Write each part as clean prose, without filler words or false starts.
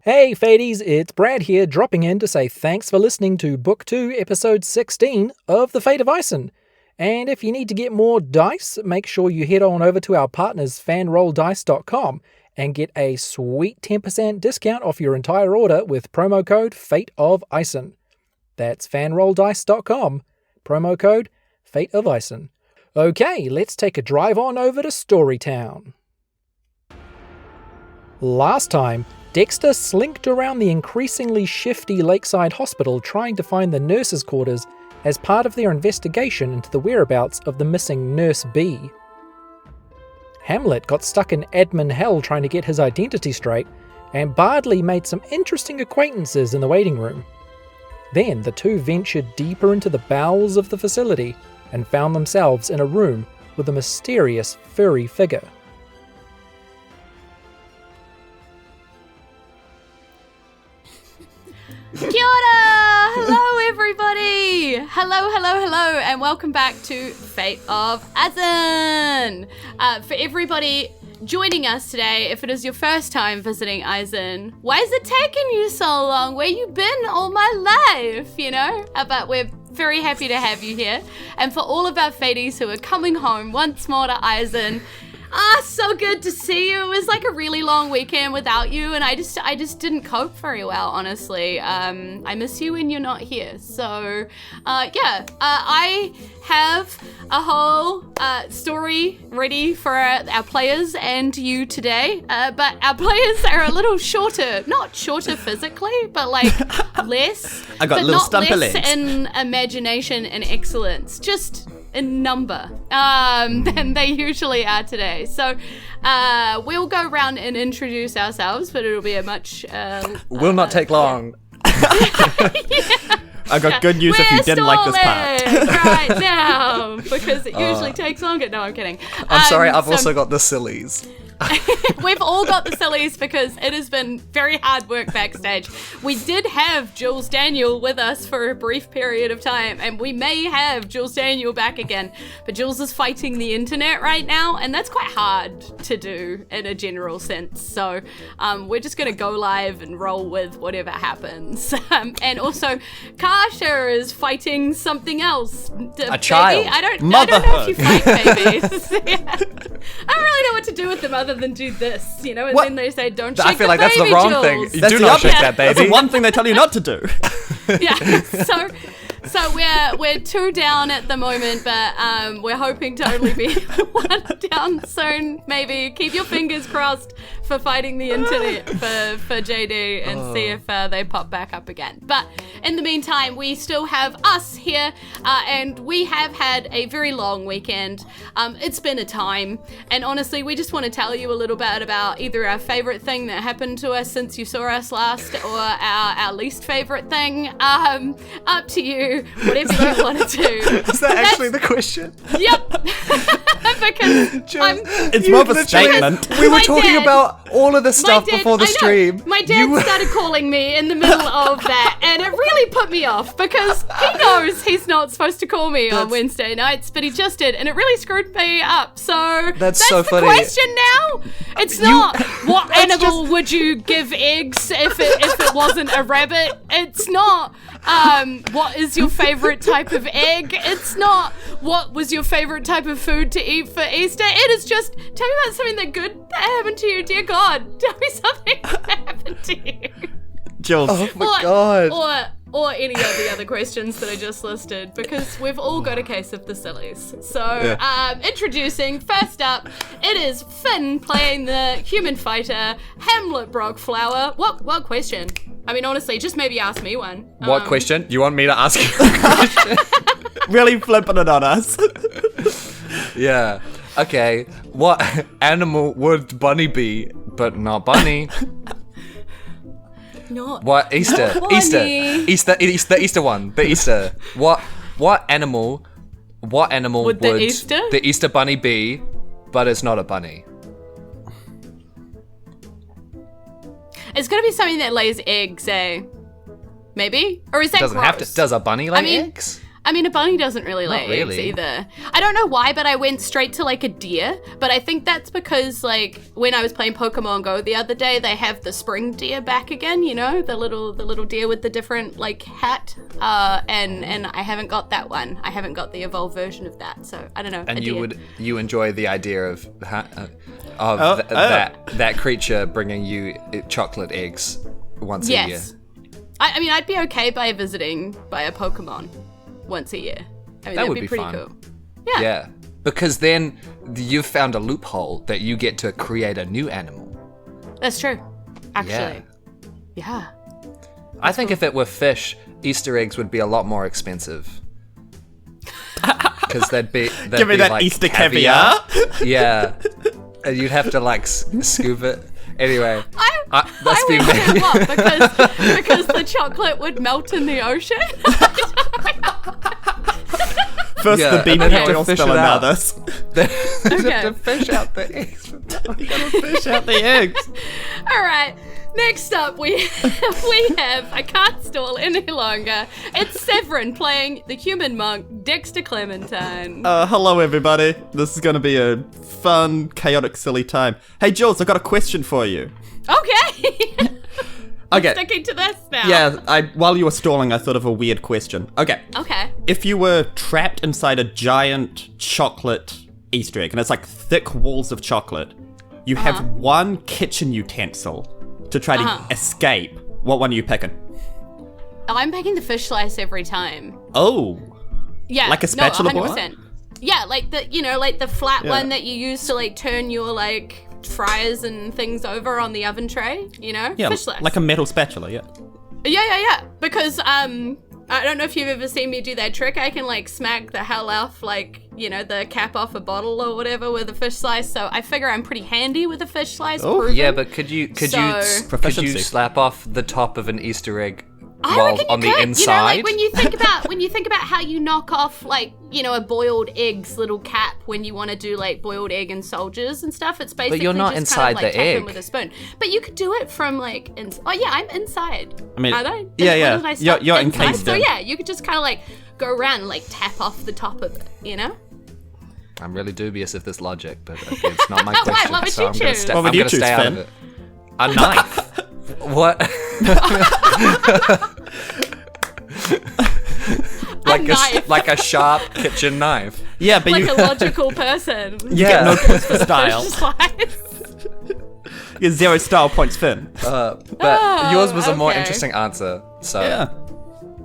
Hey Fadies, it's Brad here, dropping in to say thanks for listening to Book 2, Episode 16 of The Fate of Isen. And if you need to get more dice, make sure you head on over to our partners fanrolldice.com and get a sweet 10% discount off your entire order with promo code Fate of Isen. That's fanrolldice.com, promo code Fate of Isen. Okay, let's take a drive on over to Storytown. Last time, Dexter slinked around the increasingly shifty Lakeside Hospital trying to find the nurses' quarters as part of their investigation into the whereabouts of the missing Nurse B. Hamlet got stuck in admin hell trying to get his identity straight, and Bardley made some interesting acquaintances in the waiting room. Then the two ventured deeper into the bowels of the facility and found themselves in a room with a mysterious furry figure. Kia ora! Hello everybody! Hello, and welcome back to Fate of Isen! For everybody joining us today, if it is your first time visiting Isen, why is it taking you so long? Where you been all my life, you know? But we're very happy to have you here. And for all of our Faties who are coming home once more to Isen, so good to see you. It was like a really long weekend without you, and I just didn't cope very well, honestly. I miss you when you're not here. So, I have a whole story ready for our players and you today. But our players are a little shorter, not shorter physically, but like less. I got little stumpy legs. In imagination and excellence, just in number than they usually are today. So we'll go around and introduce ourselves, but it'll be a much will not take long. Yeah. I got good news if you didn't like this part. Right now, because it usually takes longer. No, I'm kidding. I'm sorry, I've also got the sillies. We've all got the sillies because it has been very hard work backstage. We did have Jules Daniel with us for a brief period of time, and we may have Jules Daniel back again, but Jules is fighting the internet right now, and that's quite hard to do in a general sense. So we're just going to go live and roll with whatever happens. And also, Kasha is fighting something else. A child. I don't know if you fight babies. Yeah. I don't really know what to do with them other than do this, you know, and What? then they say, don't shake I feel like the that's the baby, wrong Jules. thing. You That's do the not opposite. shake that baby. That's the one thing they tell you not to do. Yeah, so we're two down at the moment, but we're hoping to only be one down soon. Maybe keep your fingers crossed for fighting the internet for JD and see if they pop back up again. But in the meantime, we still have us here, and we have had a very long weekend. It's been a time, and honestly, we just want to tell you a little bit about either our favorite thing that happened to us since you saw us last, or our least favorite thing. Up to you, whatever you want to do. Is that actually the question? Yep. Because It's more of a statement. We were My talking dad- about all of this stuff before the I know. stream. My dad started calling me in the middle of that, and it really put me off because he knows he's not supposed to call me on Wednesday nights, but he just did, and it really screwed me up. So That's so the funny. question now. It's not what animal would you give eggs if it wasn't a rabbit. It's not what is your favorite type of egg. It's not what was your favorite type of food to eat for Easter. It is just, tell me about something that happened to you, dear God. Tell me something that happened to you. Jules. Oh my god. Or any of the other questions that I just listed, because we've all got a case of the sillies. So, introducing, first up, it is Finn playing the human fighter, Hamlet Brockflower. What question? I mean, honestly, just maybe ask me one. What question? You want me to ask you a question? Really flipping it on us. Yeah. Okay. What animal would Bunny be, but not Bunny? Not What Easter? Bunny. Easter one. The Easter. What animal would the Easter bunny be, but it's not a bunny? It's gonna be something that lays eggs, eh? Maybe? Or is that Doesn't gross? have to. Does a bunny lay eggs? I mean, a bunny doesn't really lay eggs really. either. I don't know why, but I went straight to like a deer. But I think that's because like when I was playing Pokemon Go the other day, they have the spring deer back again. You know, the little deer with the different like hat. And I haven't got that one. I haven't got the evolved version of that. So I don't know. And you enjoy the idea of that creature bringing you chocolate eggs once a year. Yes. I mean, I'd be okay by visiting by a Pokemon once a year. I mean, That would be be pretty fun. cool. Yeah. Yeah, because then you've found a loophole that you get to create a new animal. That's true. Actually. Yeah. I think if it were fish, Easter eggs would be a lot more expensive. Because they'd be Give me that like Easter caviar. Yeah, and you'd have to like scoop it. Anyway, I been wish it was because the chocolate would melt in the ocean. First Yeah, the bean and then have to oil fish spill it and now out. this. you have to fish out the eggs. Fish out the eggs. All right. Next up, we have, I can't stall any longer. It's Severin playing the human monk, Dexter Clementine. Hello everybody. This is going to be a fun, chaotic, silly time. Hey Jules, I've got a question for you. Okay. Okay. Sticking to this now. Yeah, while you were stalling, I thought of a weird question. Okay. Okay. If you were trapped inside a giant chocolate Easter egg, and it's like thick walls of chocolate, you have one kitchen utensil to try to escape, what one are you picking? Oh, I'm picking the fish slice every time. Oh. Yeah. Like a spatula boy? 100%. Yeah, like the flat one that you use to like turn your like fryers and things over on the oven tray, you know? Yeah, fish slice. like a metal spatula, yeah. Yeah. Because I don't know if you've ever seen me do that trick. I can like smack the hell off like, you know, the cap off a bottle or whatever with a fish slice. So I figure I'm pretty handy with a fish slice. Oh, proven. Yeah, but could you Proficiency. slap off the top of an Easter egg I while reckon you on the could. inside? You know, like when you think about how you knock off like, you know, a boiled egg's little cap when you want to do like boiled egg and soldiers and stuff. It's basically you're not just kind inside of like the tap egg. in with a spoon. But you could do it from like oh yeah, I'm inside. I mean, Are they? yeah. When did I You're start? encased So in. yeah, you could just kind of like go around and like tap off the top of it, you know? I'm really dubious of this logic, but it's not my question, what would so you I'm gonna choose? stay, What I'm would you gonna choose, stay out Finn? of it. A knife. What? knife. like a sharp kitchen knife. Yeah, but Like you a logical person. get no points for style. Fish slice. You get 0 style points, Finn. But yours was a more okay. interesting answer. So Yeah.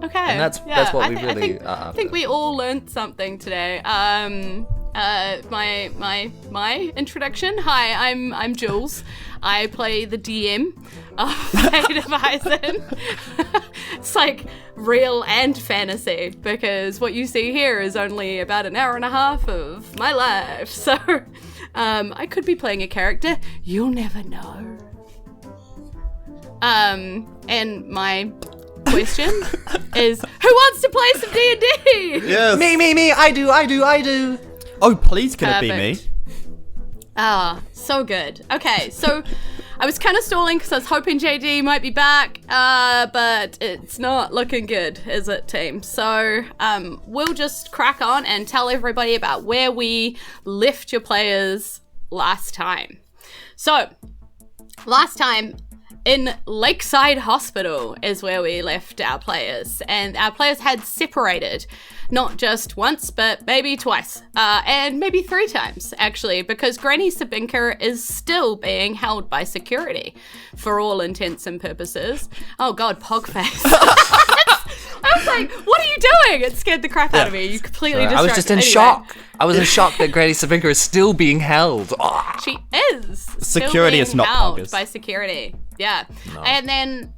Okay. And that's what we really are I think after. we all learned something today. My introduction. Hi, I'm Jules. I play the DM of Fate of Isen. It's like real and fantasy because what you see here is only about an hour and a half of my life. So I could be playing a character. You'll never know. And my question is, who wants to play some D&D? Yes. Me, I do. Oh, please can it be Perfect. me? Ah, so good. Okay, so I was kind of stalling because I was hoping JD might be back, but it's not looking good, is it, team? So we'll just crack on and tell everybody about where we left your players last time. So, last time in Lakeside Hospital is where we left our players, and our players had separated. Not just once, but maybe twice. And maybe 3 times, actually, because Granny Sabinker is still being held by security for all intents and purposes. Oh god, Pogface. I was like, what are you doing? It scared the crap out of me. You completely distracted. I was just in Anyway, shock. I was in shock that Granny Sabinker is still being held. Ah. She is. Security is still being not held poggers. by security. Yeah. And then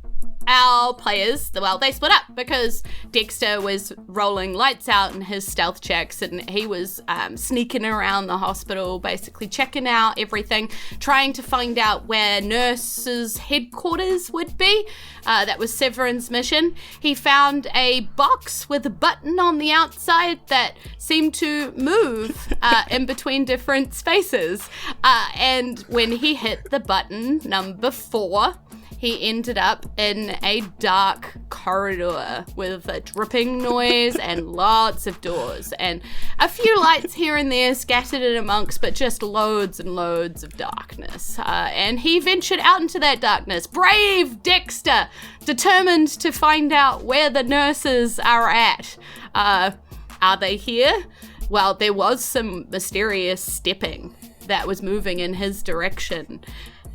our players, well, they split up because Dexter was rolling lights out in his stealth checks and he was sneaking around the hospital, basically checking out everything, trying to find out where nurses' headquarters would be. That was Severin's mission. He found a box with a button on the outside that seemed to move in between different spaces. And when he hit the button number 4, he ended up in a dark corridor with a dripping noise and lots of doors and a few lights here and there scattered in amongst, but just loads and loads of darkness. And he ventured out into that darkness. Brave Dexter, determined to find out where the nurses are at. Are they here? Well, there was some mysterious stepping that was moving in his direction.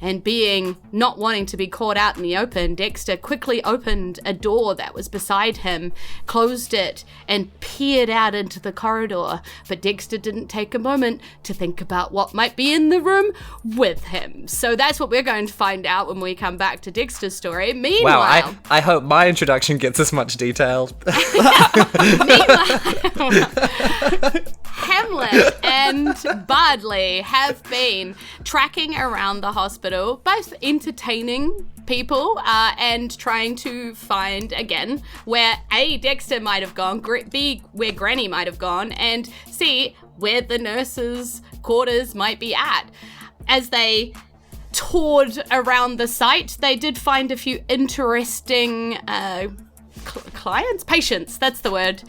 And not wanting to be caught out in the open, Dexter quickly opened a door that was beside him, closed it, and peered out into the corridor. But Dexter didn't take a moment to think about what might be in the room with him. So that's what we're going to find out when we come back to Dexter's story. Meanwhile... Wow, I hope my introduction gets as much detail. Hamlet and Bardley have been tracking around the hospital, both entertaining people and trying to find, again, where A, Dexter might have gone, B, where Granny might have gone, and C, where the nurses' quarters might be at. As they toured around the site, they did find a few interesting patients, that's the word,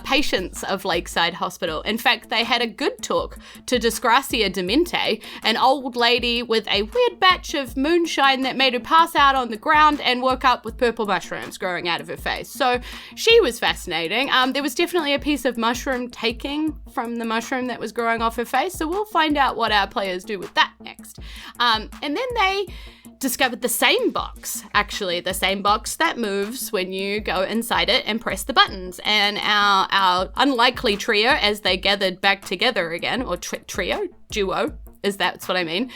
patients of Lakeside Hospital. In fact, they had a good talk to Disgracia Demente, an old lady with a weird batch of moonshine that made her pass out on the ground and woke up with purple mushrooms growing out of her face. So she was fascinating. There was definitely a piece of mushroom taking from the mushroom that was growing off her face, so we'll find out what our players do with that next. And then they discovered the same box that moves when you go inside it and press the buttons. And our unlikely trio, as they gathered back together again, or duo, that's what I mean,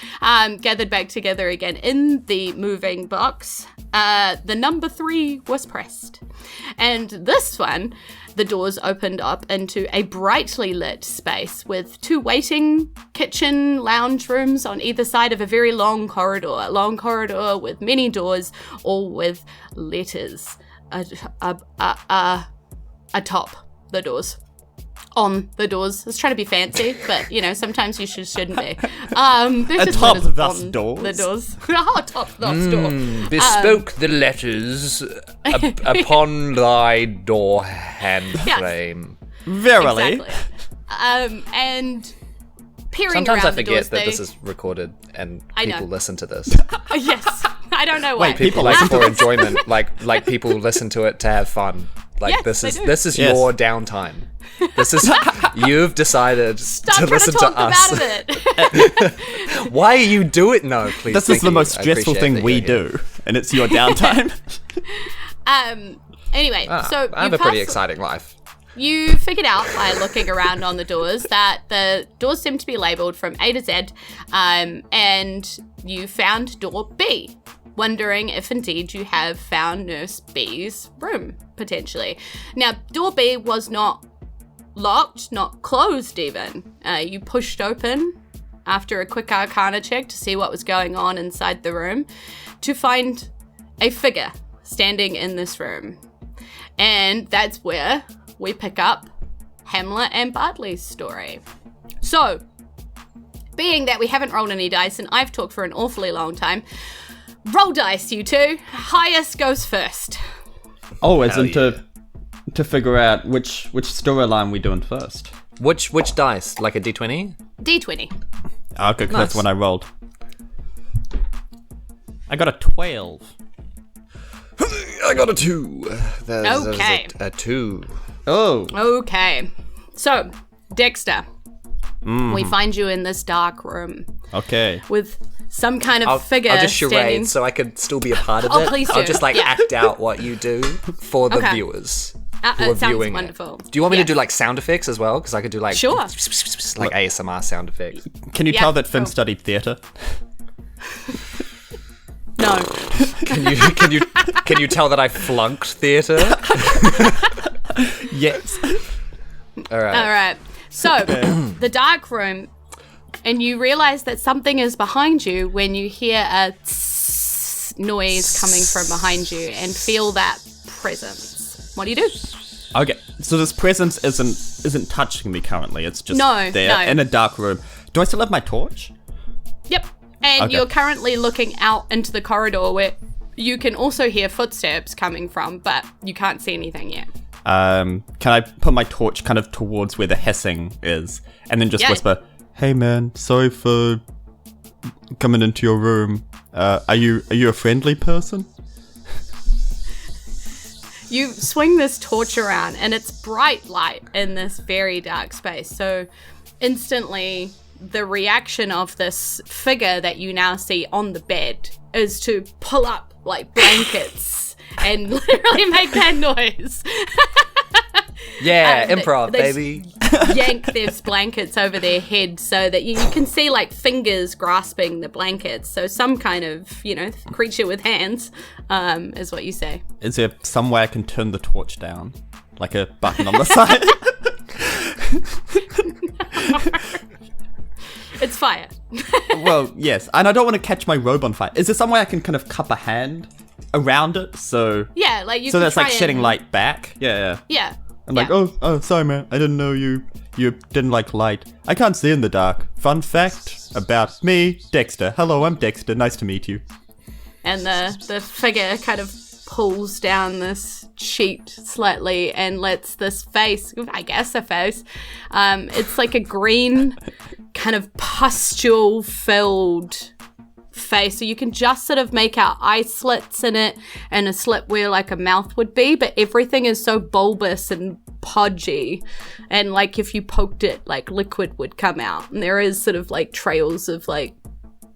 gathered back together again in the moving box, the number 3 was pressed. And this one, the doors opened up into a brightly lit space with 2 waiting kitchen lounge rooms on either side of a very long corridor with many doors, all with letters atop the doors. On the doors. I was trying to be fancy, but sometimes you shouldn't be. There's just atop letters thus on doors. The doors. Atop thus door. Bespoke the letters upon thy door hand frame. Verily. Exactly. And peering Sometimes I around the forget doors, that this is recorded and people listen to this. Yes. I don't know why. Wait, People like for enjoyment, like people listen to it to have fun. Like Yes, this is Yes. your downtime. This is you've decided Stop to trying listen to talk to us. about it. Why you do it? No, please. This is thank the you. most I stressful appreciate thing that we you're here. do, and it's your downtime. Anyway, so I have you a pretty pass- exciting life. You figured out by looking around on the doors that the doors seem to be labelled from A to Z, and you found door B, wondering if indeed you have found Nurse B's room, potentially. Now, door B was not locked, not closed even. You pushed open after a quick arcana check to see what was going on inside the room to find a figure standing in this room. And that's where we pick up Hamlet and Bardley's story. So, being that we haven't rolled any dice and I've talked for an awfully long time, roll dice, you two. Highest goes first. Oh, as in to figure out which storyline we doing first. Which dice? Like a D20? D20. Okay, Nice. that's what I rolled. I got a 12. I got a 2. There's Okay. a 2. Oh. Okay. So, Dexter, we find you in this dark room Okay. with some kind of figure I'll just charade standing. so I could still be a part of Oh, it. please I'll do. just Yeah. act out what you do for the Okay. viewers who are it sounds viewing wonderful. it. Do you want me Yeah. to do like sound effects as well? Because I could do like Sure. like ASMR sound effects. Can you Yeah, tell that Finn cool. studied theatre? No. Can you tell that I flunked theatre? Yes. All right. All right. So, the dark room, and you realize that something is behind you when you hear a tss noise coming from behind you and feel that presence. What do you do? Okay. So this presence isn't touching me currently. It's just No, there no. in a dark room. Do I still have my torch? Yep. And Okay. you're currently looking out into the corridor where you can also hear footsteps coming from, but you can't see anything yet. Can I put my torch kind of towards where the hissing is, and then just whisper, "Hey man, sorry for coming into your room. Are you a friendly person?" You swing this torch around, and it's bright light in this very dark space. So instantly, the reaction of this figure that you now see on the bed is to pull up like blankets and literally make that noise. Yeah, improv, baby. Yank their blankets over their head so that you can see like fingers grasping the blankets. So some kind of, creature with hands, is what you say. Is there some way I can turn the torch down? Like a button on the side? It's fire. Well, yes. And I don't want to catch my robe on fire. Is there some way I can kind of cup a hand around it so... Yeah, like you so can that's try like shedding light back? Yeah. I'm like, oh, sorry, man. I didn't know you didn't like light. I can't see in the dark. Fun fact about me, Dexter. Hello, I'm Dexter. Nice to meet you. And the figure kind of pulls down this sheet slightly and lets this face, I guess a face, it's like a green kind of pustule-filled face, so you can just sort of make out eye slits in it and a slit where like a mouth would be, but everything is so bulbous and podgy, and like if you poked it, like liquid would come out, and there is sort of like trails of like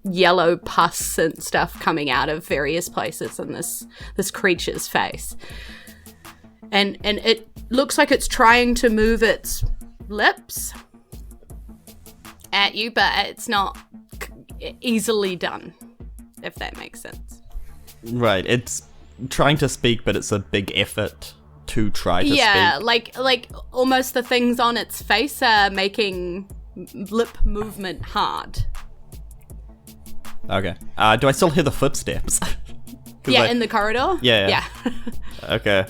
yellow pus and stuff coming out of various places in this creature's face, and it looks like it's trying to move its lips at you, but it's not easily done, if that makes sense. Right, it's trying to speak, but it's a big effort to try to speak. Yeah, like almost the things on its face are making lip movement hard. Okay. Do I still hear the footsteps? Yeah, in the corridor? Yeah. Okay.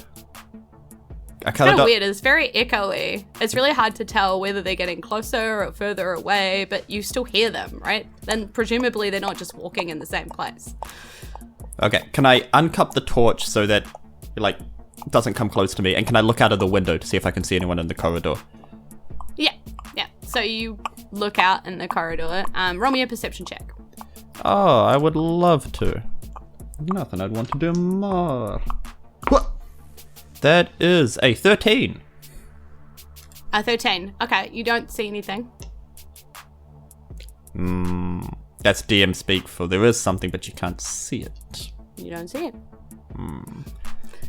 It's kind of weird. It's very echoey. It's really hard to tell whether they're getting closer or further away, but you still hear them, right? Then presumably they're not just walking in the same place. Okay. Can I uncup the torch so that it doesn't come close to me? And can I look out of the window to see if I can see anyone in the corridor? Yeah. So you look out in the corridor. Roll me a perception check. Oh, I would love to. Nothing I'd want to do more. What? That is a 13. A 13. Okay, you don't see anything. That's DM speak for there is something, but you can't see it. You don't see it.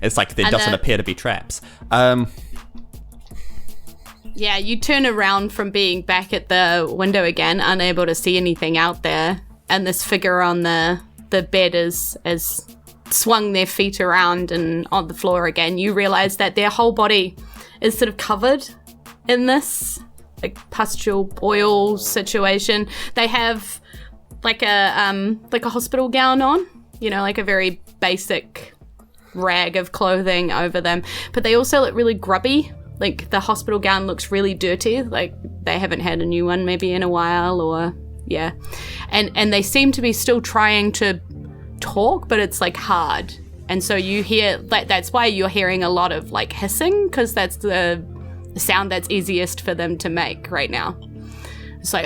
It's like there doesn't appear to be traps. Yeah, you turn around from being back at the window again, unable to see anything out there, and this figure on the bed is swung their feet around and on the floor again. You realize that their whole body is sort of covered in this like pustule oil situation. They have like a hospital gown on, like a very basic rag of clothing over them, but they also look really grubby. Like the hospital gown looks really dirty, like they haven't had a new one maybe in a while, or and they seem to be still trying to talk, but it's like hard, and so you hear that's why you're hearing a lot of like hissing, because that's the sound that's easiest for them to make right now. It's like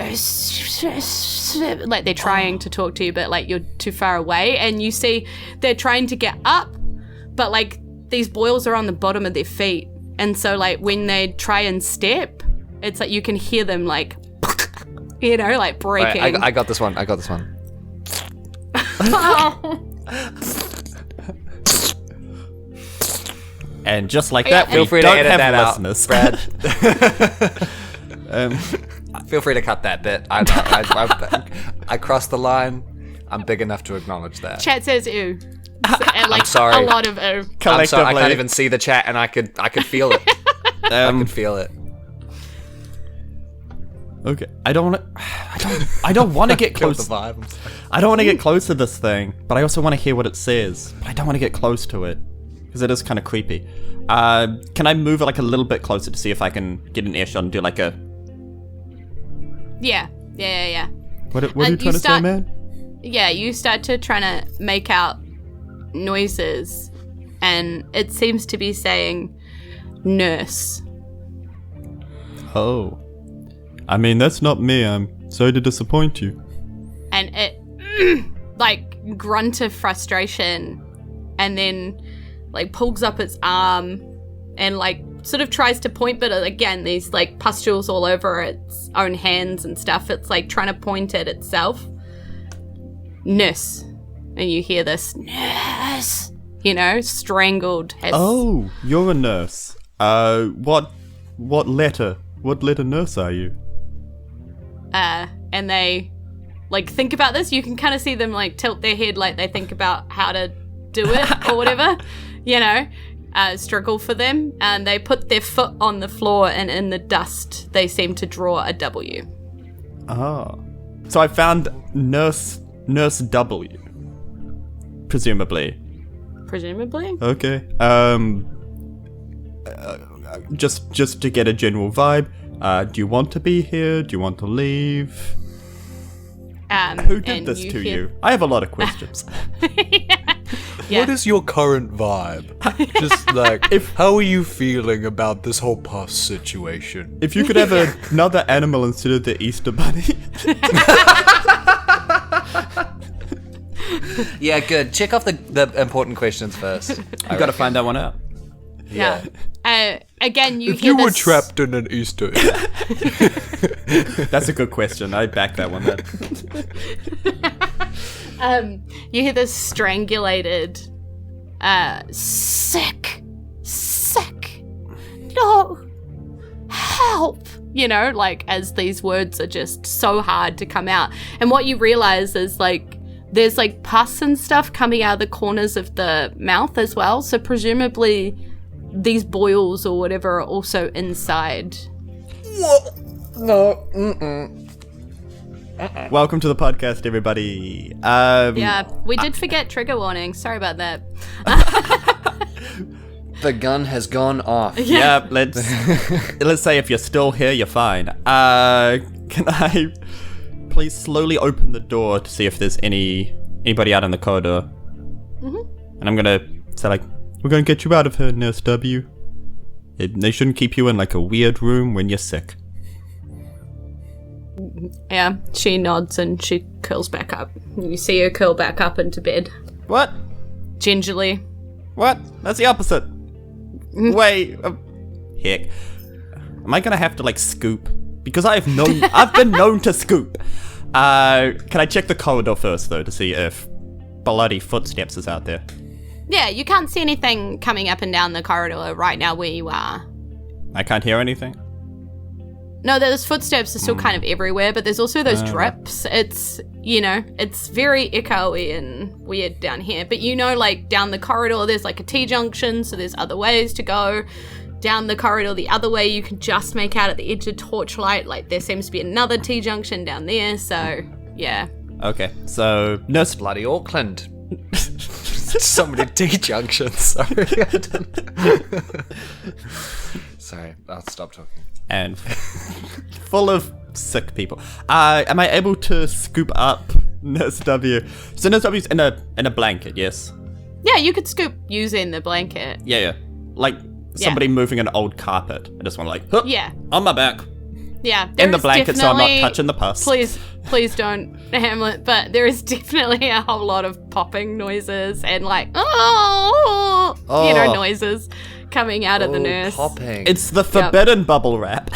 they're trying to talk to you, but like you're too far away, and you see they're trying to get up, but like these boils are on the bottom of their feet, and so like when they try and step, it's like you can hear them like like breaking. Right, I got this one. And just like that, feel free to edit that out, listeners. Brad. Feel free to cut that bit. I crossed the line. I'm big enough to acknowledge that. Chat says ew. And like I'm sorry. a lot of ew. I'm sorry. I can't even see the chat, and I could feel it. I could feel it. Okay, I don't want to get close. The vibe. I don't want to get close to this thing, but I also want to hear what it says. But I don't want to get close to it because it is kind of creepy. Can I move it like a little bit closer to see if I can get an earshot and do like a? Yeah. What are you trying to say, man? Yeah, you start to try to make out noises, and it seems to be saying nurse. Oh. I mean, that's not me. I'm sorry to disappoint you. And it, like, grunt of frustration, and then, like, pulls up its arm and, like, sort of tries to point, but again, these, like, pustules all over its own hands and stuff. It's, like, trying to point at itself. Nurse. And you hear this, nurse, you know, strangled. Oh, you're a nurse. What letter nurse are you? And they, like, think about this. You can kind of see them, like, tilt their head like they think about how to do it or whatever, you know, struggle for them. And they put their foot on the floor, and in the dust, they seem to draw a W. Oh. So I found Nurse W. Presumably. Presumably? Okay. Just to get a general vibe, do you want to be here? Do you want to leave? Who did this to you? I have a lot of questions. Yeah. What is your current vibe? Just like, how are you feeling about this whole puff situation? If you could have another animal instead of the Easter Bunny. Yeah, good. Check off the important questions first. I gotta find that one out. Yeah. Again, you If hear you were this... trapped in an Easter egg. That's a good question. I back that one then. You hear this strangulated, sick, no, help, you know, like, as these words are just so hard to come out. And what you realize is, like, there's, like, pus and stuff coming out of the corners of the mouth as well. So presumably these boils or whatever are also inside. No. Welcome to the podcast, everybody. Yeah, we did forget trigger warning. Sorry about that. The gun has gone off. Yeah, let's say if you're still here, you're fine. Can I please slowly open the door to see if there's anybody out in the corridor? Mm-hmm. And I'm gonna say, like, we're gonna get you out of here, Nurse W. They shouldn't keep you in, like, a weird room when you're sick. Yeah, she nods and she curls back up. You see her curl back up into bed. What? Gingerly. What? That's the opposite. Wait. Heck. Am I gonna have to, like, scoop? Because I've been known to scoop. Can I check the corridor first, though, to see if bloody footsteps is out there? Yeah, you can't see anything coming up and down the corridor right now where you are. I can't hear anything? No, those footsteps are still kind of everywhere, but there's also those drips. It's, you know, it's very echoey and weird down here. But you know, like, down the corridor, there's, like, a T-junction, so there's other ways to go. Down the corridor the other way, you can just make out at the edge of torchlight. Like, there seems to be another T-junction down there, so, yeah. Okay, so Nurse Bloody Auckland. So many T-junctions. Sorry. Sorry, I'll stop talking. And full of sick people. Am I able to scoop up Nurse W? So Nurse W's in a blanket, yes? Yeah, you could scoop using the blanket. Yeah. Like somebody moving an old carpet. I just want to, like, yeah, on my back. Yeah, In the blanket, so I'm not touching the pus. Please don't, Hamlet. But there is definitely a whole lot of popping noises and, like, you know, noises coming out of the nurse. Popping. It's the forbidden bubble wrap.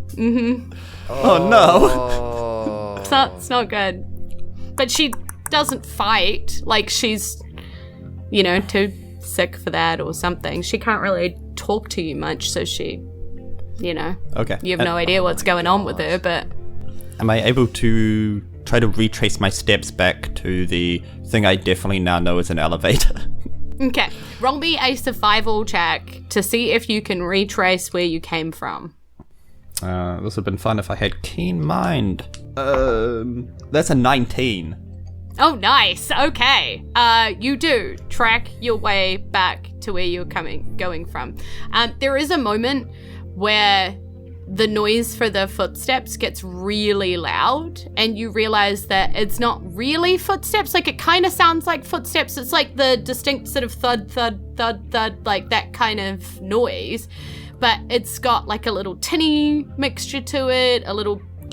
Mm-hmm. Oh no. It's not good. But she doesn't fight. Like, she's, you know, too sick for that or something. She can't really talk to you much, so she, you know. Okay. You have no idea what's going on with her, but... Am I able to try to retrace my steps back to the thing I definitely now know is an elevator? Okay. Roll me a survival check to see if you can retrace where you came from. This would have been fun if I had keen mind. That's a 19. Oh, nice. Okay. You do track your way back to where you're going from. There is a moment where the noise for the footsteps gets really loud, and you realize that it's not really footsteps. Like, it kind of sounds like footsteps. It's like the distinct sort of thud, thud, thud, thud, like that kind of noise. But it's got like a little tinny mixture to it,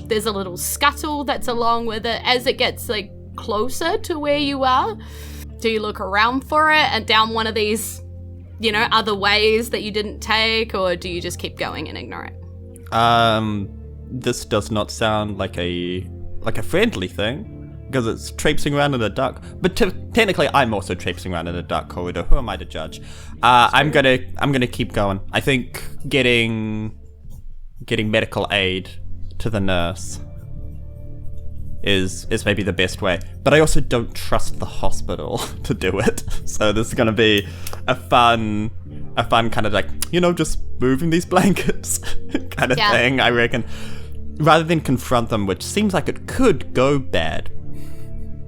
there's a little scuttle that's along with it as it gets like closer to where you are. Do you look around for it and down one of these, other ways that you didn't take, or do you just keep going and ignore it? This does not sound like a friendly thing, because it's traipsing around in a dark. But technically, I'm also traipsing around in a dark corridor. Who am I to judge? I'm gonna keep going. I think getting medical aid to the nurse is maybe the best way. But I also don't trust the hospital to do it. So this is gonna be a fun kind of like, just moving these blankets kind of thing, I reckon. Rather than confront them, which seems like it could go bad.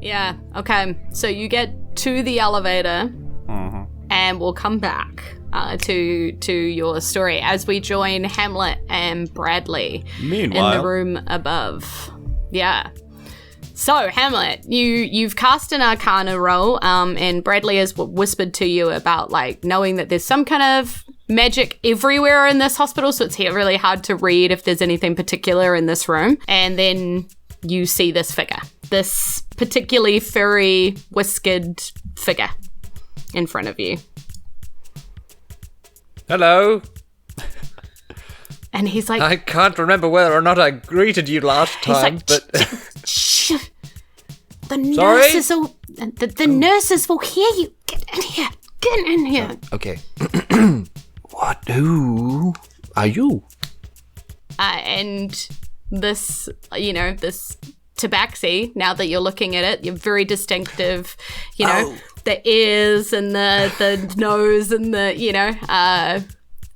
Yeah, okay. So you get to the elevator, and we'll come back to your story as we join Hamlet and Bradley in the room above. Yeah. So, Hamlet, you've cast an Arcana roll, and Bradley has whispered to you about, like, knowing that there's some kind of magic everywhere in this hospital, so it's really hard to read if there's anything particular in this room. And then you see this figure, this particularly furry, whiskered figure in front of you. Hello. And he's like... I can't remember whether or not I greeted you last time, but... Shh. The nurses will... The nurses will hear you. Get in here. Get in here. Okay. Who are you? And this, this tabaxi, now that you're looking at it, you're very distinctive, the ears and the nose and the,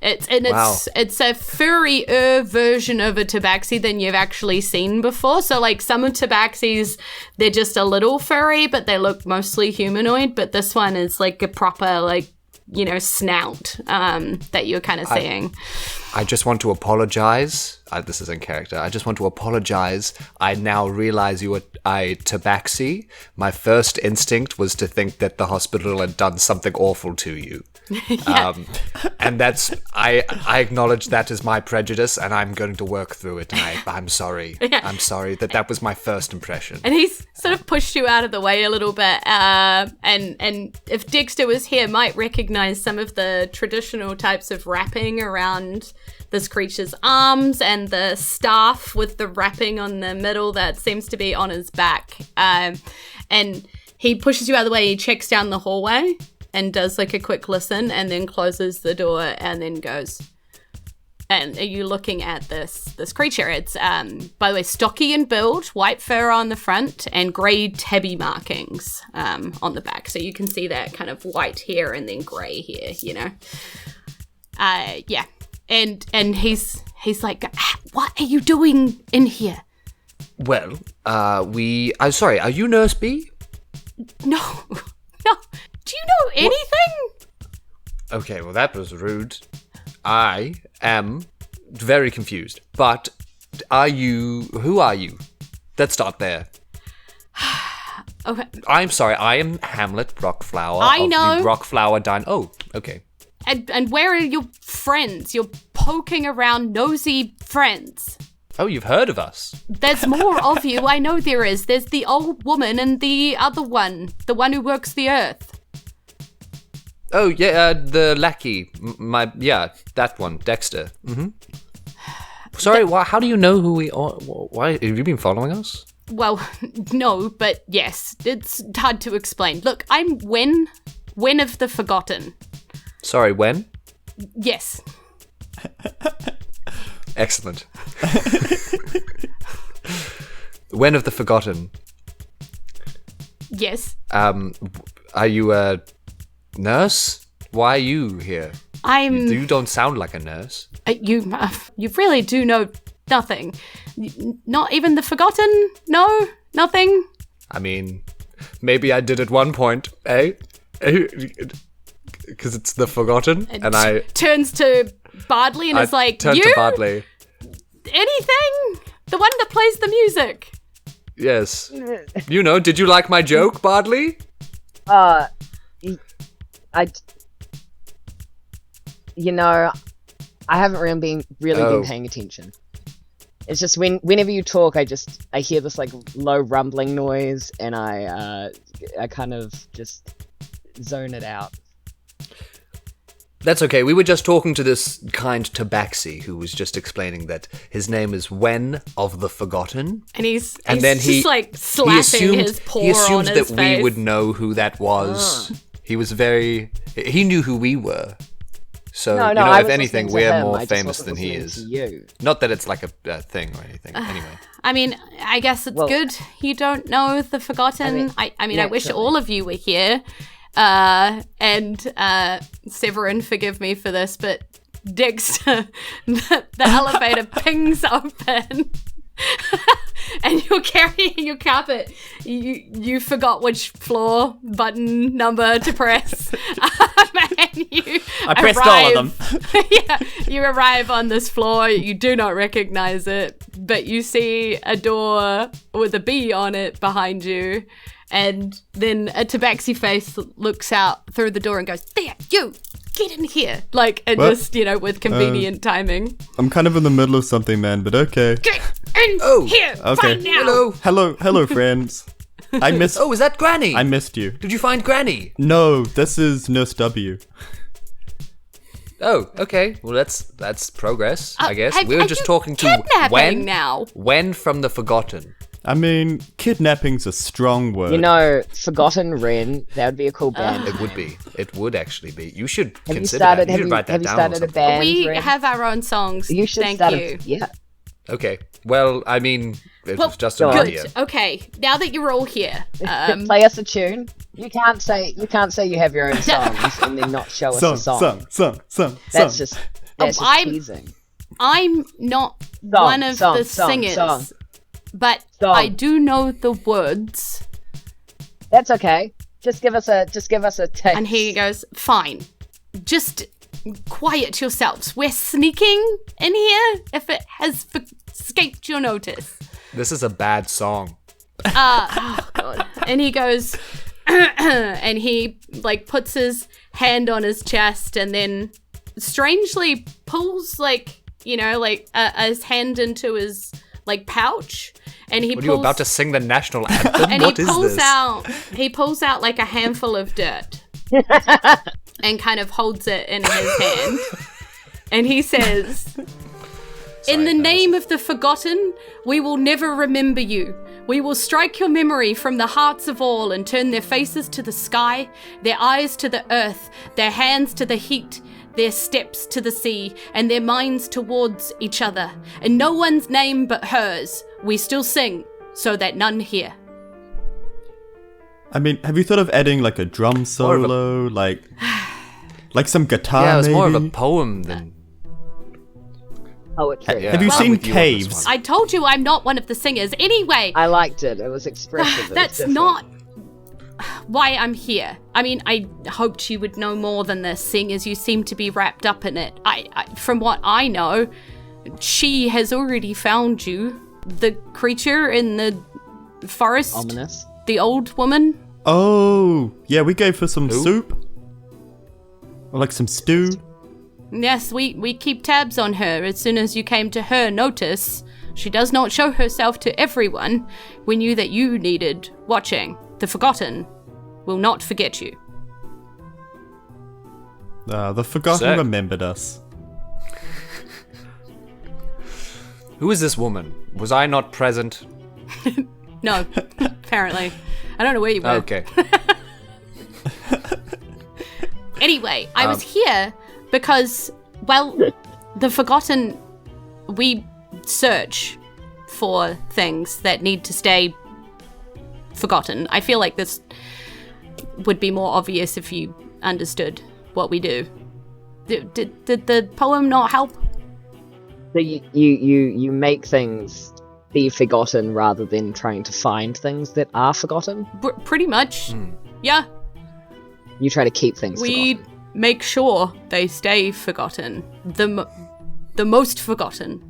it's a furrier version of a tabaxi than you've actually seen before. So, like, some of tabaxis, they're just a little furry, but they look mostly humanoid. But this one is like a proper, like, snout that you're kind of seeing. I just want to apologize. This is in character. I just want to apologize. I now realize you were tabaxi. My first instinct was to think that the hospital had done something awful to you. And that's, I acknowledge that is my prejudice, and I'm going to work through it. And I'm sorry. Yeah. I'm sorry that was my first impression. And he's sort of pushed you out of the way a little bit. And if Dexter was here, might recognize some of the traditional types of wrapping around this creature's arms and the staff with the wrapping on the middle that seems to be on his back. And he pushes you out of the way. He checks down the hallway and does like a quick listen and then closes the door and then goes. And are you looking at this creature? It's, by the way, stocky in build, white fur on the front and grey tabby markings on the back. So you can see that kind of white hair and then grey hair, Yeah. And he's like, what are you doing in here? Well, I'm sorry, are you Nurse B? No. Do you know anything? Okay, well, that was rude. I am very confused. But who are you? Let's start there. Okay. I'm sorry, I am Hamlet Rockflower. I know. The Rockflower Dine. Oh, okay. And where are your friends? Your poking around nosy friends. Oh, you've heard of us. There's more of you. I know there is. There's the old woman and the other one. The one who works the earth. Oh, yeah, the lackey. That one, Dexter. Mm-hmm. Sorry, how do you know who we are? Why, have you been following us? Well, no, but yes. It's hard to explain. Look, I'm Wen of the Forgotten. Sorry, when? Yes. Excellent. Wen of the Forgotten. Yes. Are you a nurse? Why are you here? You don't sound like a nurse. You really do know nothing. Not even the Forgotten? No? Nothing? I mean, maybe I did at one point, eh? Because it's the Forgotten, and I... Turns to Bardley and is like, turn to Bardley. anything? The one that plays the music. Yes. Did you like my joke, Bardley? I haven't really been paying attention. It's just whenever you talk, I hear this like low rumbling noise, and I kind of just zone it out. That's okay. We were just talking to this kind Tabaxi who was just explaining that his name is Wen of the Forgotten. And he's then just like slapping his paw on his face. He assumed that we would know who that was. He was he knew who we were. So, if anything, we're more famous than he is. Not that it's like a thing or anything. Anyway. I mean, I guess it's good you don't know the Forgotten. I wish all of you were here. And Severin, forgive me for this, but Dexter, the elevator pings open. And you're carrying your carpet. You forgot which floor button number to press. I pressed all of them. Yeah, you arrive on this floor. You do not recognize it, but you see a door with a B on it behind you. And then a Tabaxi face looks out through the door and goes, "There, you, get in here." Just, with convenient timing. I'm kind of in the middle of something, man, but okay. Get in here right now. Hello, friends. I missed... Oh, is that Granny? I missed you. Did you find Granny? No, this is Nurse W. Oh, okay. Well, that's progress, I guess. We were just talking to Wen from the Forgotten. I mean, kidnapping's a strong word. Forgotten Ren, that would be a cool band. It would be. It would actually be. You should consider that. You should write that down. Have you started a band, We Ren? have our own songs. You should Thank start you. Yeah. Okay. Well, I mean, it was just an idea. Okay, now that you're all here, play us a tune. You can't say you have your own songs and then not show us a song. That's just teasing. I'm not one of the singers. But I do know the words. That's okay. Just give us a taste. And he goes, "Fine. Just quiet yourselves. We're sneaking in here if it has escaped your notice." This is a bad song. Oh God. And he goes, and he puts his hand on his chest and then strangely pulls his hand into his pouch, and he Are you about to sing the national anthem? And what he is pulls this? He pulls out a handful of dirt and kind of holds it in his hand, and he says, "In the name of the Forgotten, we will never remember you. We will strike your memory from the hearts of all and turn their faces to the sky, their eyes to the earth, their hands to the heat, their steps to the sea, and their minds towards each other. In no one's name but hers, we still sing, so that none hear." I mean, have you thought of adding a drum solo, like some guitar? Yeah, it's maybe? more of a poem than poetry. Have you seen Caves? I told you I'm not one of the singers. Anyway, I liked it. It was expressive. That's not why I'm here. I mean, I hoped you would know more than this, seeing as you seem to be wrapped up in it. From what I know, she has already found you. The creature in the forest. Ominous. The old woman. Oh, yeah, we gave her some soup. Or some stew. Yes, we keep tabs on her. As soon as you came to her notice, she does not show herself to everyone. We knew that you needed watching. The Forgotten will not forget you. The Forgotten remembered us. Who is this woman? Was I not present? No, apparently. I don't know where you were. Okay. Anyway, I was here because, the Forgotten, we search for things that need to stay forgotten. I feel like this would be more obvious if you understood what we do. Did the poem not help? So you make things be forgotten rather than trying to find things that are forgotten? Pretty much. Yeah. You try to keep things We forgotten. make sure they stay forgotten. The most forgotten.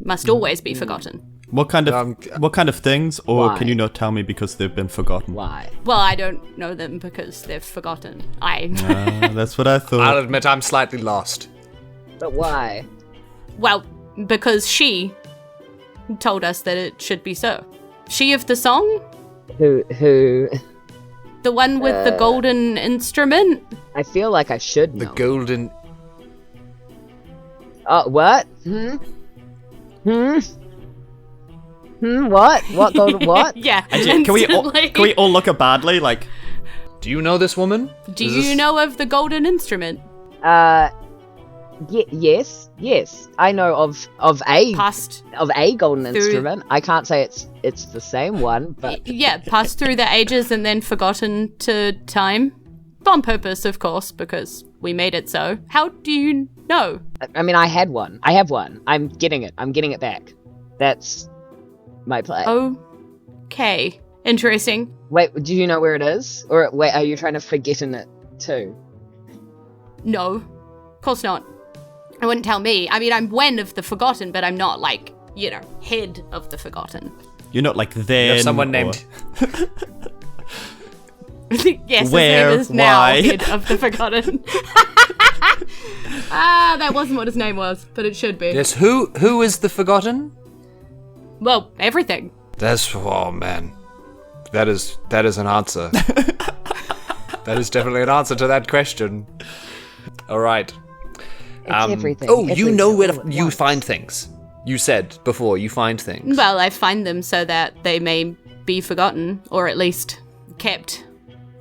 must always be forgotten. What kind of things, or Why? can you not tell me because they've been forgotten? Why? Well, I don't know them because they've forgotten. That's what I thought. I'll admit I'm slightly lost. But why? Well, because she told us that it should be so. She of the song? Who? The one with the golden instrument? I feel like I should The know. golden... Oh, what? What? What golden what? Yeah. Actually, can instantly. we all look at Bardley? Like, Do you know this woman? Do you know of the golden instrument? Yes. I know of a Passed, golden through- instrument. I can't say it's the same one, but yeah, passed through the ages and then forgotten to time. On purpose, of course, because we made it so. How do you know? I mean, I had one. I have one. I'm getting it. I'm getting it back. That's my play. Okay. Interesting. Wait, do you know where it is? Or wait, are you trying to forgetting it too? No. Of course not. I wouldn't tell me. I mean, I'm Wen of the Forgotten, but I'm not, like, head of the Forgotten. you're not like You then. have someone or- named... Yes, Where? his name is now Why? head of the Forgotten. That wasn't what his name was, but it should be. Yes, who is the Forgotten? Well, everything. Oh man. That is an answer. That is definitely an answer to that question. Alright. It's everything. Oh, you know where Everything all at you once. find things. You said before, you find things. Well, I find them so that they may be forgotten, or at least kept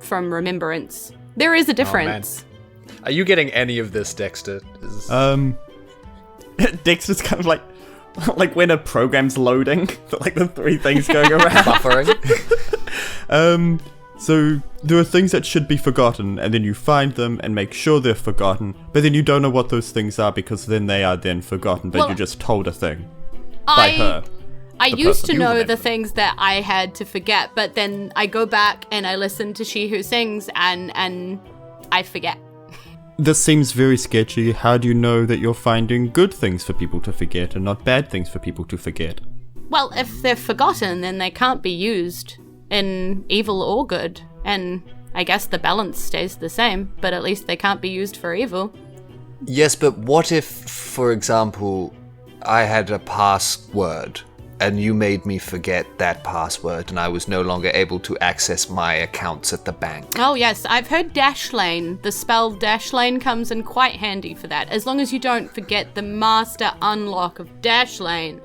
from remembrance. There is a difference. Are you getting any of this, Dexter? Dexter's kind of like when a program's loading, like the three things going around. Buffering? So there are things that should be forgotten, and then you find them and make sure they're forgotten, but then you don't know what those things are because then they are then forgotten, but Well, you just told a thing by her. I the used person. to You know remember. the things that I had to forget, but then I go back and I listen to She Who Sings and I forget. This seems very sketchy. How do you know that you're finding good things for people to forget and not bad things for people to forget? Well, if they're forgotten, then they can't be used in evil or good. And I guess the balance stays the same, but at least they can't be used for evil. Yes, but what if, for example, I had a password and you made me forget that password and I was no longer able to access my accounts at the bank? Oh yes, I've heard Dash Lane. The spell Dash Lane comes in quite handy for that. As long as you don't forget the master unlock of Dash Lane.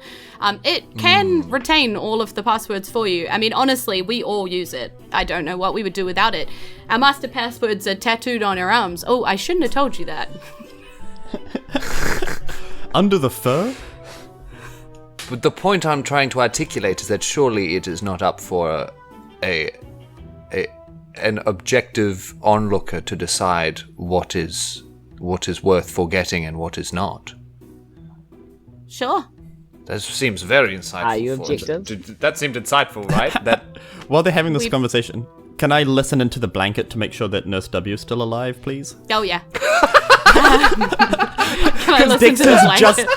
It can retain all of the passwords for you. I mean, honestly, we all use it. I don't know what we would do without it. Our master passwords are tattooed on our arms. Oh, I shouldn't have told you that. Under the fur? But the point I'm trying to articulate is that surely it is not up for an objective onlooker to decide what is worth forgetting and what is not. Sure. That seems very insightful. Are you objective? That seemed insightful, right? That While they're having this We- conversation, can I listen into the blanket to make sure that Nurse W is still alive, please? Oh yeah. Can I listen to Dexter's the blanket?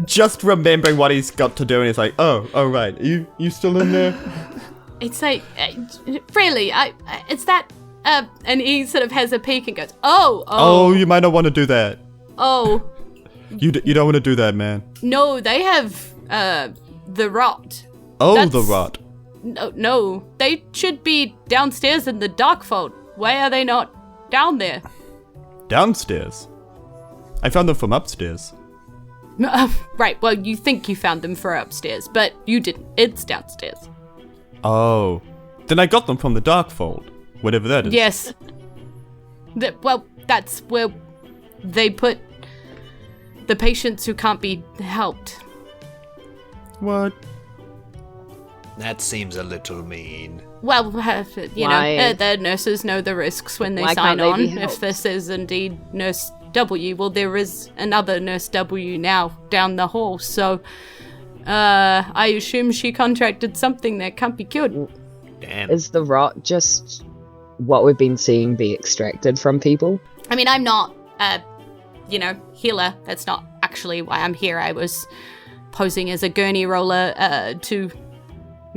just remembering what he's got to do, and he's like, oh right, you still in there? It's like, really, it's that, and he sort of has a peek and goes, oh, You might not want to do that. oh, You don't want to do that, man. no, they have, the rot. Oh, That's- the rot. No, they should be downstairs in the dark vault. Why are they not down there? Downstairs. I found them from upstairs. Right, well, you think you found them for upstairs, but you didn't. It's downstairs. Oh. Then I got them from the dark fold, whatever that is. Yes. Well, that's where they put the patients who can't be helped. What? that seems a little mean. Well, you Why? know, the nurses know the risks when they Why sign can't they on. be If helped? this is indeed Nurse W, well, there is another Nurse W now down the hall, so I assume she contracted something that can't be cured. Damn. Is the rot just what we've been seeing be extracted from people? I mean, I'm not a, healer. That's not actually why I'm here. I was posing as a gurney roller to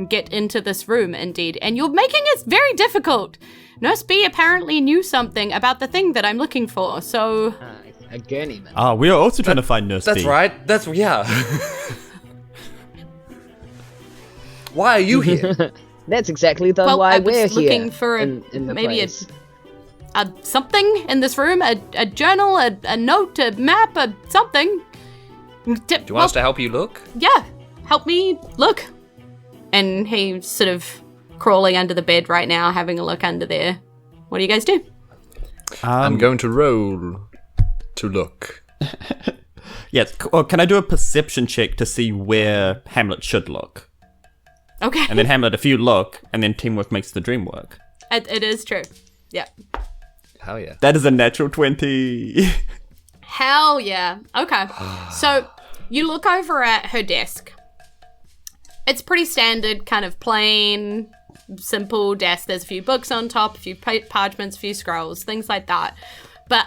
get into this room, indeed. And you're making it very difficult. Nurse B apparently knew something about the thing that I'm looking for, so... A gurney man. Ah, we are also trying to find Nurse B. That's right. Yeah. Why are you here? That's exactly well, why I was we're looking here. for in the maybe place. a something in this room, a journal, a note, a map, a something. Do you want us to help you look? Yeah, help me look. And he's sort of crawling under the bed right now, having a look under there. What do you guys do? I'm going to roll to look. Yes. Or can I do a perception check to see where Hamlet should look? Okay. And then Hamlet, if you look, and then teamwork makes the dream work. It is true. Yeah. Hell yeah. That is a natural 20. Hell yeah. Okay. So you look over at her desk. It's pretty standard, kind of plain, simple desk. There's a few books on top, a few parchments, a few scrolls, things like that. But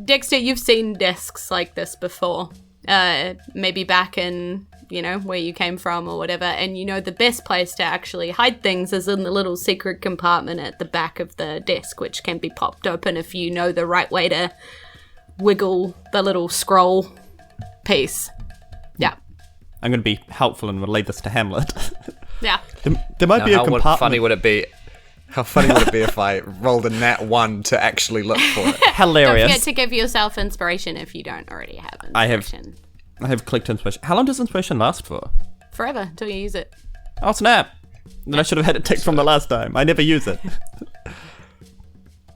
Dexter, you've seen desks like this before. Maybe back in, where you came from or whatever. And the best place to actually hide things is in the little secret compartment at the back of the desk, which can be popped open if you know the right way to wiggle the little scroll piece. Yeah. I'm going to be helpful and relay this to Hamlet. Yeah. There might be a compartment. How funny would it be if I rolled a nat 1 to actually look for it? Hilarious. Don't forget to give yourself inspiration if you don't already have inspiration. I have clicked inspiration. How long does inspiration last for? Forever, until you use it. Oh, snap. Then I should have had it ticked from the last time. I never use it.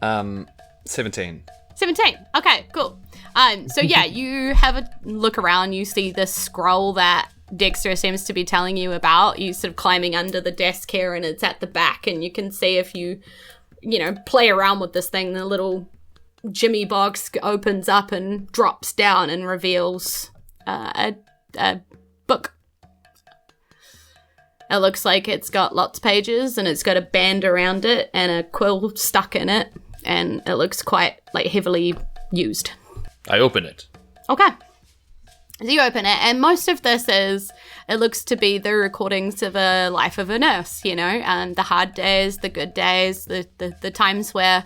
17. 17. Okay, cool. So yeah, you have a look around. You see this scroll that Dexter seems to be telling you about. You sort of climbing under the desk here, and it's at the back, and you can see if you play around with this thing, the little Jimmy box opens up and drops down and reveals a book. It looks like it's got lots of pages, and it's got a band around it and a quill stuck in it, and it looks quite heavily used. I open it. Okay. So you open it, and most of this it looks to be the recordings of a life of a nurse, and the hard days, the good days, the times where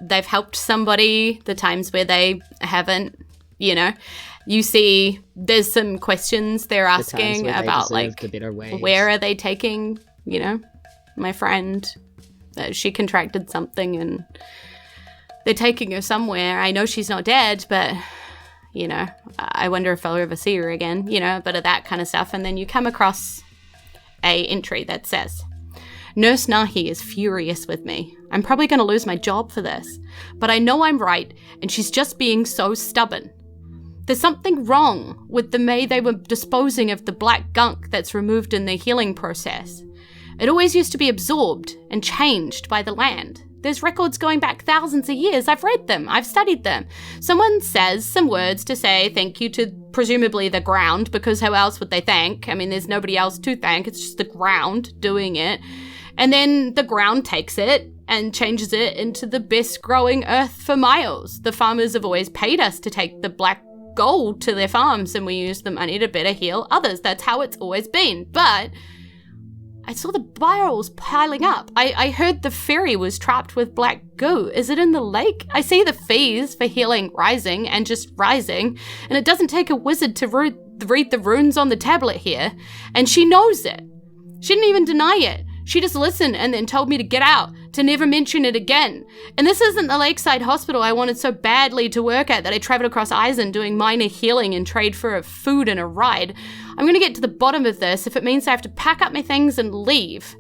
they've helped somebody, the times where they haven't, You see there's some questions they're asking about, where are they taking, my friend? She contracted something, and they're taking her somewhere. I know she's not dead, but, I wonder if I'll ever see her again, a bit of that kind of stuff. And then you come across a entry that says, Nurse Nahi is furious with me. I'm probably going to lose my job for this, but I know I'm right, and she's just being so stubborn. There's something wrong with the way they were disposing of the black gunk that's removed in the healing process. It always used to be absorbed and changed by the land. There's records going back thousands of years. I've read them. I've studied them. Someone says some words to say thank you to presumably the ground, because how else would they thank? I mean, there's nobody else to thank. It's just the ground doing it. And then the ground takes it and changes it into the best growing earth for miles. The farmers have always paid us to take the black gold to their farms, and we use the money to better heal others. That's how it's always been. But I saw the barrels piling up. I heard the ferry was trapped with black goo. Is it in the lake? I see the fees for healing rising and just rising, and it doesn't take a wizard to read the runes on the tablet here. And she knows it. She didn't even deny it. She just listened and then told me to get out, to never mention it again. And this isn't the Lakeside Hospital I wanted so badly to work at that I traveled across Isen doing minor healing in trade for a food and a ride. I'm going to get to the bottom of this if it means I have to pack up my things and leave.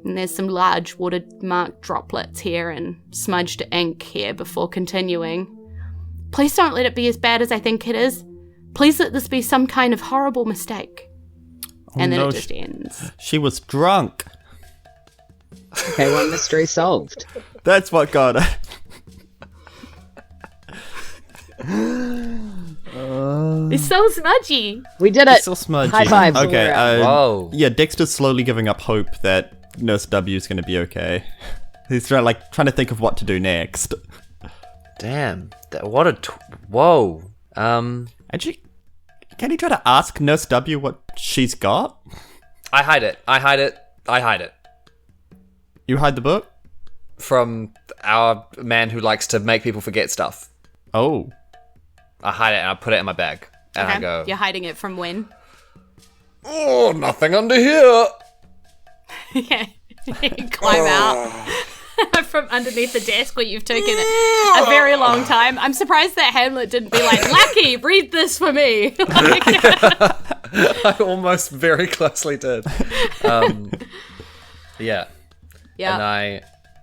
And there's some large watermark droplets here and smudged ink here before continuing. Please don't let it be as bad as I think it is. Please let this be some kind of horrible mistake. And then it just ends. She was drunk. Okay, one mystery solved. That's what got her. It's so smudgy. We did it. It's so smudgy. High fives. Okay. Whoa. Yeah, Dexter's slowly giving up hope that Nurse W is going to be okay. He's trying to think of what to do next. Damn. What a... Whoa. Actually, Can you try to ask Nurse W what she's got? I hide it. You hide the book? From our man who likes to make people forget stuff. Oh. I hide it and I put it in my bag. And I go, You're hiding it from when? oh, nothing under here. Yeah. You climb out from underneath the desk where you've taken a very long time. I'm surprised that Hamlet didn't be like, Lucky, read this for me. I almost very closely did. Yeah. Yeah. And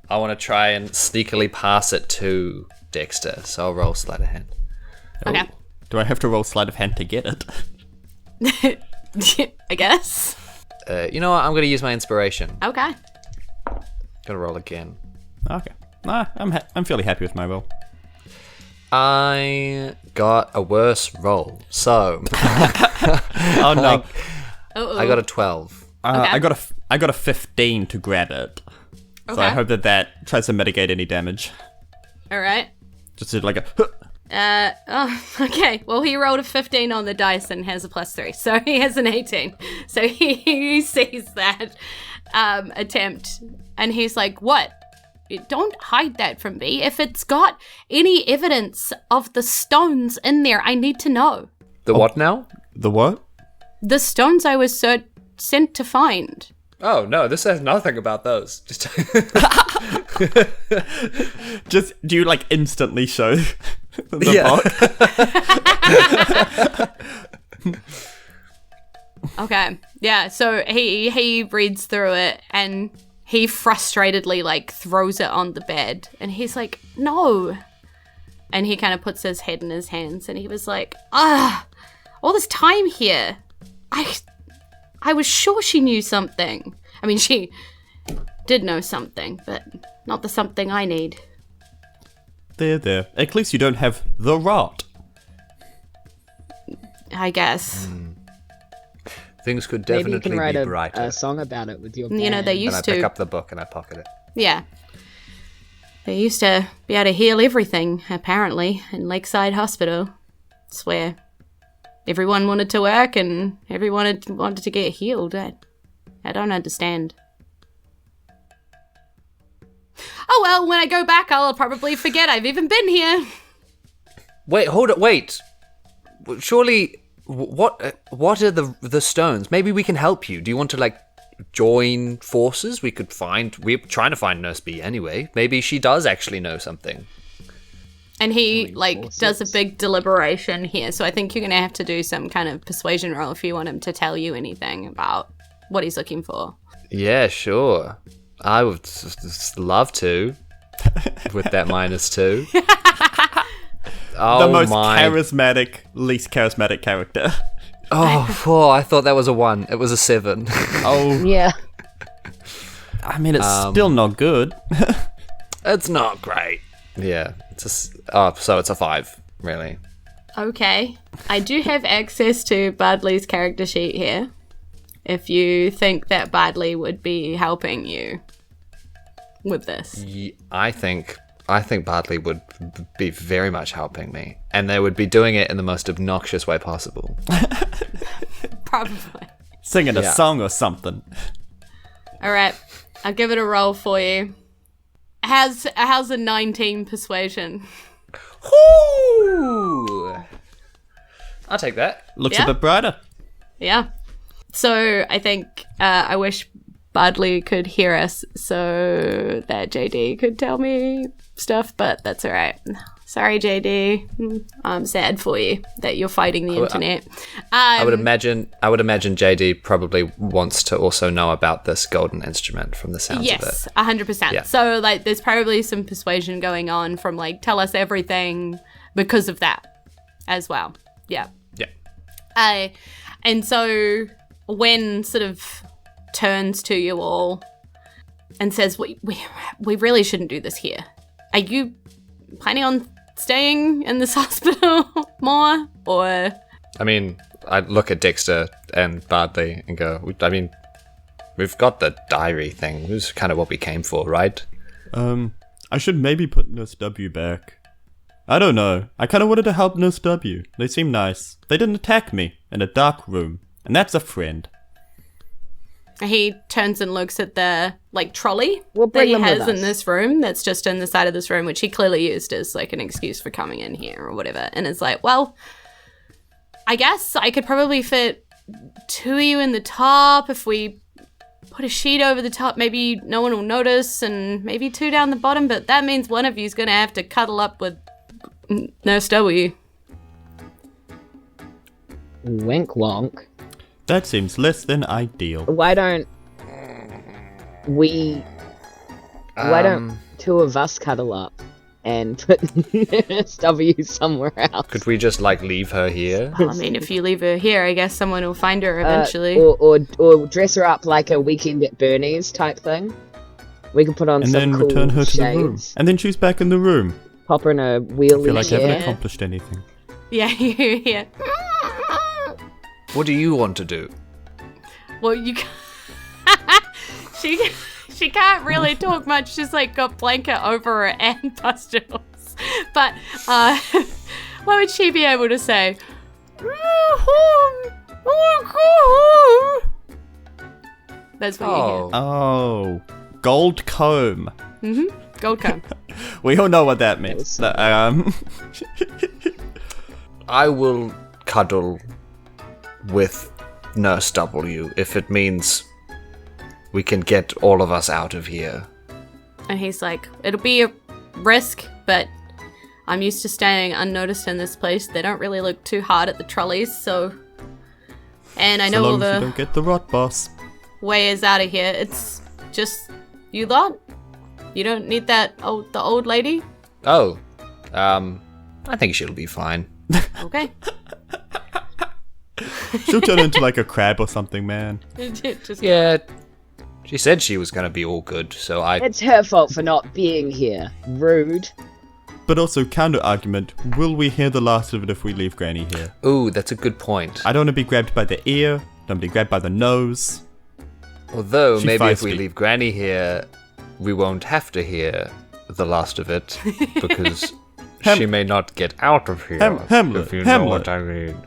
I want to try and sneakily pass it to Dexter. So I'll roll sleight of hand. Okay. Do I have to roll sleight of hand to get it? I guess. You know what? I'm going to use my inspiration. Okay. Gonna roll again. Okay. Nah, I'm fairly happy with my roll. I got a worse roll. So Oh no. Uh-oh. I got a 12. Okay. I got a 15 to grab it. So I Okay. hope that tries to mitigate any damage. All right. Just do like a... Okay. Well, he rolled a 15 on the dice and has a +3, so he has an 18. So he sees that attempt, and he's like, "What? Don't hide that from me. If it's got any evidence of the stones in there, I need to know." The what now? The what? The stones I was sent to find. Oh, no, this says nothing about those. Just, do you like instantly show the book? Okay. Yeah, so he reads through it and he frustratedly like throws it on the bed and he's like, "No." And he kind of puts his head in his hands and he was like, all this time here. I was sure she knew something. I mean, she did know something, but not the something I need. There. At least you don't have the rot. I guess. Things could Maybe definitely you can write be brighter. a song about it with your You know, band. they And I used pick to. up the book and I pocket it. Yeah. They used to be able to heal everything, apparently, in Lakeside Hospital. It's where everyone wanted to work and everyone wanted to get healed. I don't understand. Oh well, when I go back, I'll probably forget I've even been here. Wait, hold it, wait. Surely, what are the stones? Maybe we can help you. Do you want to, like, join forces? We're trying to find Nurse B anyway. Maybe she does actually know something. And he, Join like, forces. does a big deliberation here. So I think you're going to have to do some kind of persuasion roll if you want him to tell you anything about what he's looking for. Yeah, sure. I would love to. With that -2. Oh, The most my. charismatic, least charismatic character. Oh, I thought that was a 1. It was a 7. Oh, Yeah. I mean, it's still not good. It's not great. Yeah. So it's a 5, really. Okay. I do have access to Bardley's character sheet here. If you think that Bardley would be helping you with this. I think Bardley would be very much helping me, and they would be doing it in the most obnoxious way possible. Probably. Singing a Yeah. song or something. All right. I'll give it a roll for you. How's a 19 persuasion? Ooh. I'll take that. Looks Yeah. a bit brighter. Yeah. So I think I wish Bardley could hear us so that JD could tell me stuff, but that's all right. Sorry, JD. I'm sad for you that you're fighting the internet. I would imagine JD probably wants to also know about this golden instrument from the sounds of Yes, it. 100%. Yeah. So, like, there's probably some persuasion going on from, like, tell us everything because of that as well. Yeah. Yeah. And so when sort of turns to you all and says, we really shouldn't do this here. Are you planning on staying in this hospital more? Or... I mean, I look at Dexter and Bardley and go, we've got the diary thing. This is kind of what we came for, right? I should maybe put Nurse W back. I don't know. I kind of wanted to help Nurse W. They seem nice. They didn't attack me in a dark room. And that's a friend. He turns and looks at the, trolley We'll that bring he them with has in us. this room that's just in the side of this room, which he clearly used as, an excuse for coming in here or whatever. And it's like, well, I guess I could probably fit 2 of you in the top if we put a sheet over the top. Maybe no one will notice, and maybe 2 down the bottom, but that means one of you's going to have to cuddle up with Nurse W. Wink wonk. That seems less than ideal. Why don't we... Why don't 2 of us cuddle up and put Nurse W somewhere else? Could we just leave her here? Well, I mean, if you leave her here, I guess someone will find her eventually. Or dress her up like a weekend at Bernie's type thing. We can put on And some then cool return her to the room. shades. And then she's back in the room. Pop her in a I wheelie feel like I haven't chair. accomplished anything. Yeah, yeah. What do you want to do? Well, you she can't really talk much. She's got blanket over her and pustules. But what would she be able to say? That's what you hear. Oh. Gold comb. Gold comb. We all know what that means. I will cuddle with Nurse W if it means we can get all of us out of here. And he's like, it'll be a risk, but I'm used to staying unnoticed in this place. They don't really look too hard at the trolleys, so... And I So know all long as you the don't get the rot boss. ways out of here. It's just you lot. You don't need the old lady? Oh, I think she'll be fine. Okay. She'll turn into a crab or something, man. Just, Yeah, she said she was gonna be all good, so It's her fault for not being here. Rude. But also, counter-argument, will we hear the last of it if we leave Granny here? Ooh, that's a good point. I don't want to be grabbed by the ear, don't want to be grabbed by the nose. Although, She maybe if we feisty. leave Granny here, we won't have to hear the last of it, because she may not get out of here, Hamlet, if you know Hamlet. what I mean.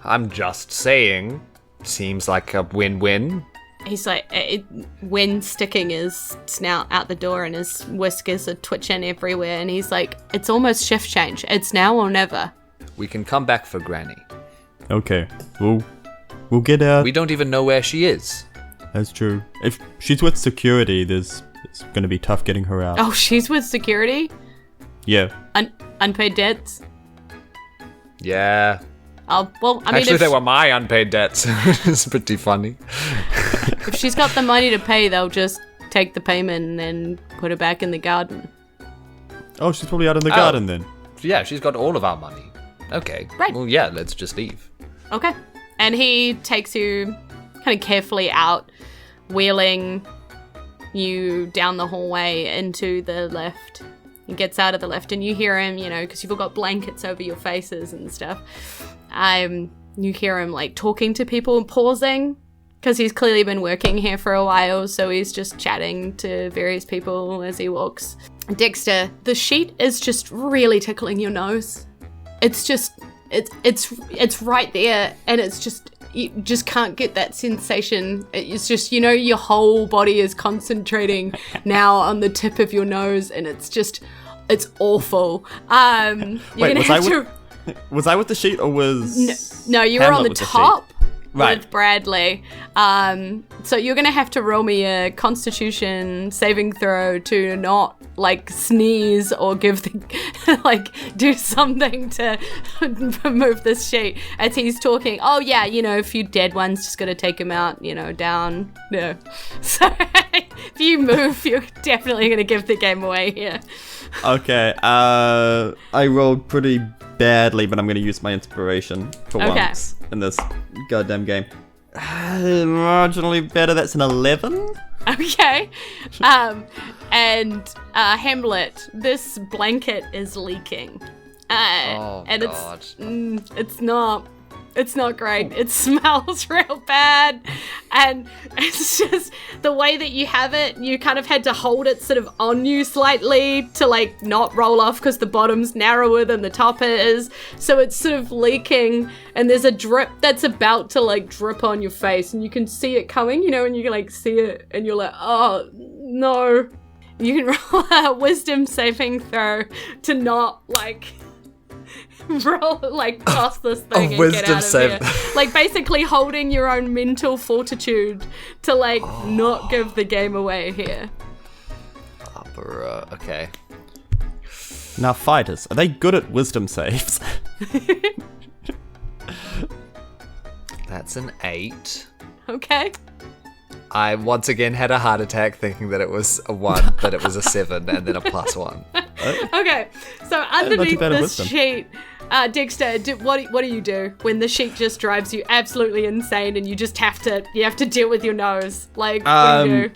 I'm just saying, seems like a win-win. he's like, when sticking his snout out the door and his whiskers are twitching everywhere, and he's like, it's almost shift change. It's now or never. We can come back for Granny. Okay, we'll get out. We don't even know where she is. That's true. If she's with security, it's gonna be tough getting her out. Oh, she's with security? Yeah. Unpaid debts? Yeah. Oh, well, I mean, Actually, if, they were my unpaid debts. It's pretty funny. if she's got the money to pay, they'll just take the payment and then put her back in the garden. Oh, she's probably out in the garden then. Yeah, she's got all of our money. Okay. Right. Well, yeah, let's just leave. Okay. And he takes you kind of carefully out, wheeling you down the hallway into the left. He gets out of the left and you hear him, because you've all got blankets over your faces and stuff. You hear him talking to people and pausing because he's clearly been working here for a while. So he's just chatting to various people as he walks. Dexter, the sheet is just really tickling your nose. It's just, it's right there. And it's just, you just can't get that sensation. It's just, your whole body is concentrating now on the tip of your nose, and it's awful. Wait, was I with the sheet or was... No, you were on Hamlet the with the top Right. with Bradley. So you're gonna have to roll me a Constitution saving throw to not sneeze or give the do something to move this sheet as he's talking. Oh yeah, a few dead ones, just gotta take them out, down. No. So if you move, you're definitely gonna give the game away here. Okay, I rolled pretty badly, but I'm going to use my inspiration for once in this goddamn game. Marginally better, that's an 11? Okay. And Hamlet, this blanket is leaking. Oh, and God. it's not It's not great. It smells real bad. And it's just the way that you have it, you kind of had to hold it sort of on you slightly to like not roll off because the bottom's narrower than the top is. So it's sort of leaking and there's a drip that's about to like drip on your face and you can see it coming, you know, and you can like see it and you're like, oh no. You can roll a wisdom saving throw to not like roll like past this thing and get out of here. Like basically holding your own mental fortitude to like not give the game away here. Okay. Now, fighters, are they good at wisdom saves? That's an 8. Okay. I once again had a heart attack thinking that it was a 1, but it was a 7 and then a +1. Okay, so underneath this sheet, Dexter, what do you do when the sheet just drives you absolutely insane and you just have to deal with your nose? Like, what do you do?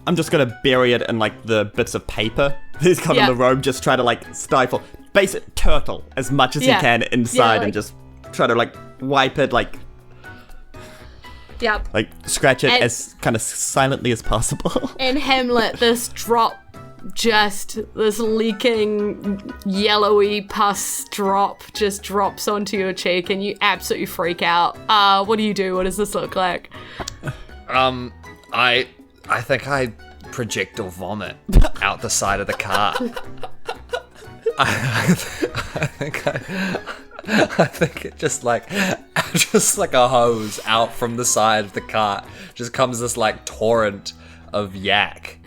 I'm just gonna bury it in like the bits of paper he's got in the robe, just try to like stifle, basic turtle as much as he can inside and just try to like wipe it, like scratch it as kind of silently as possible. In Hamlet, this leaking yellowy pus drop just drops onto your cheek and you absolutely freak out. What do you do? What does this look like? I think I projectile vomit out the side of the car. I think it just like a hose out from the side of the cart just comes this like torrent of yak.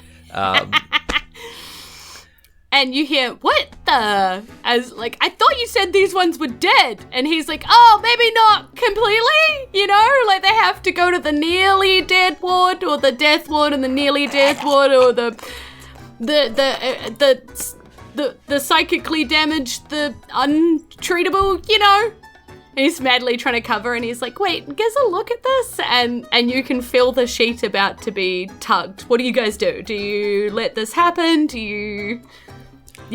And you hear, what the? As like, I thought you said these ones were dead. And he's like, oh, maybe not completely. You know, like they have to go to the nearly dead ward or the death ward and the nearly death ward or the psychically damaged, the untreatable, you know? And he's madly trying to cover and he's like, wait, guys, a look at this. And you can feel the sheet about to be tugged. What do you guys do? Do you let this happen? Do you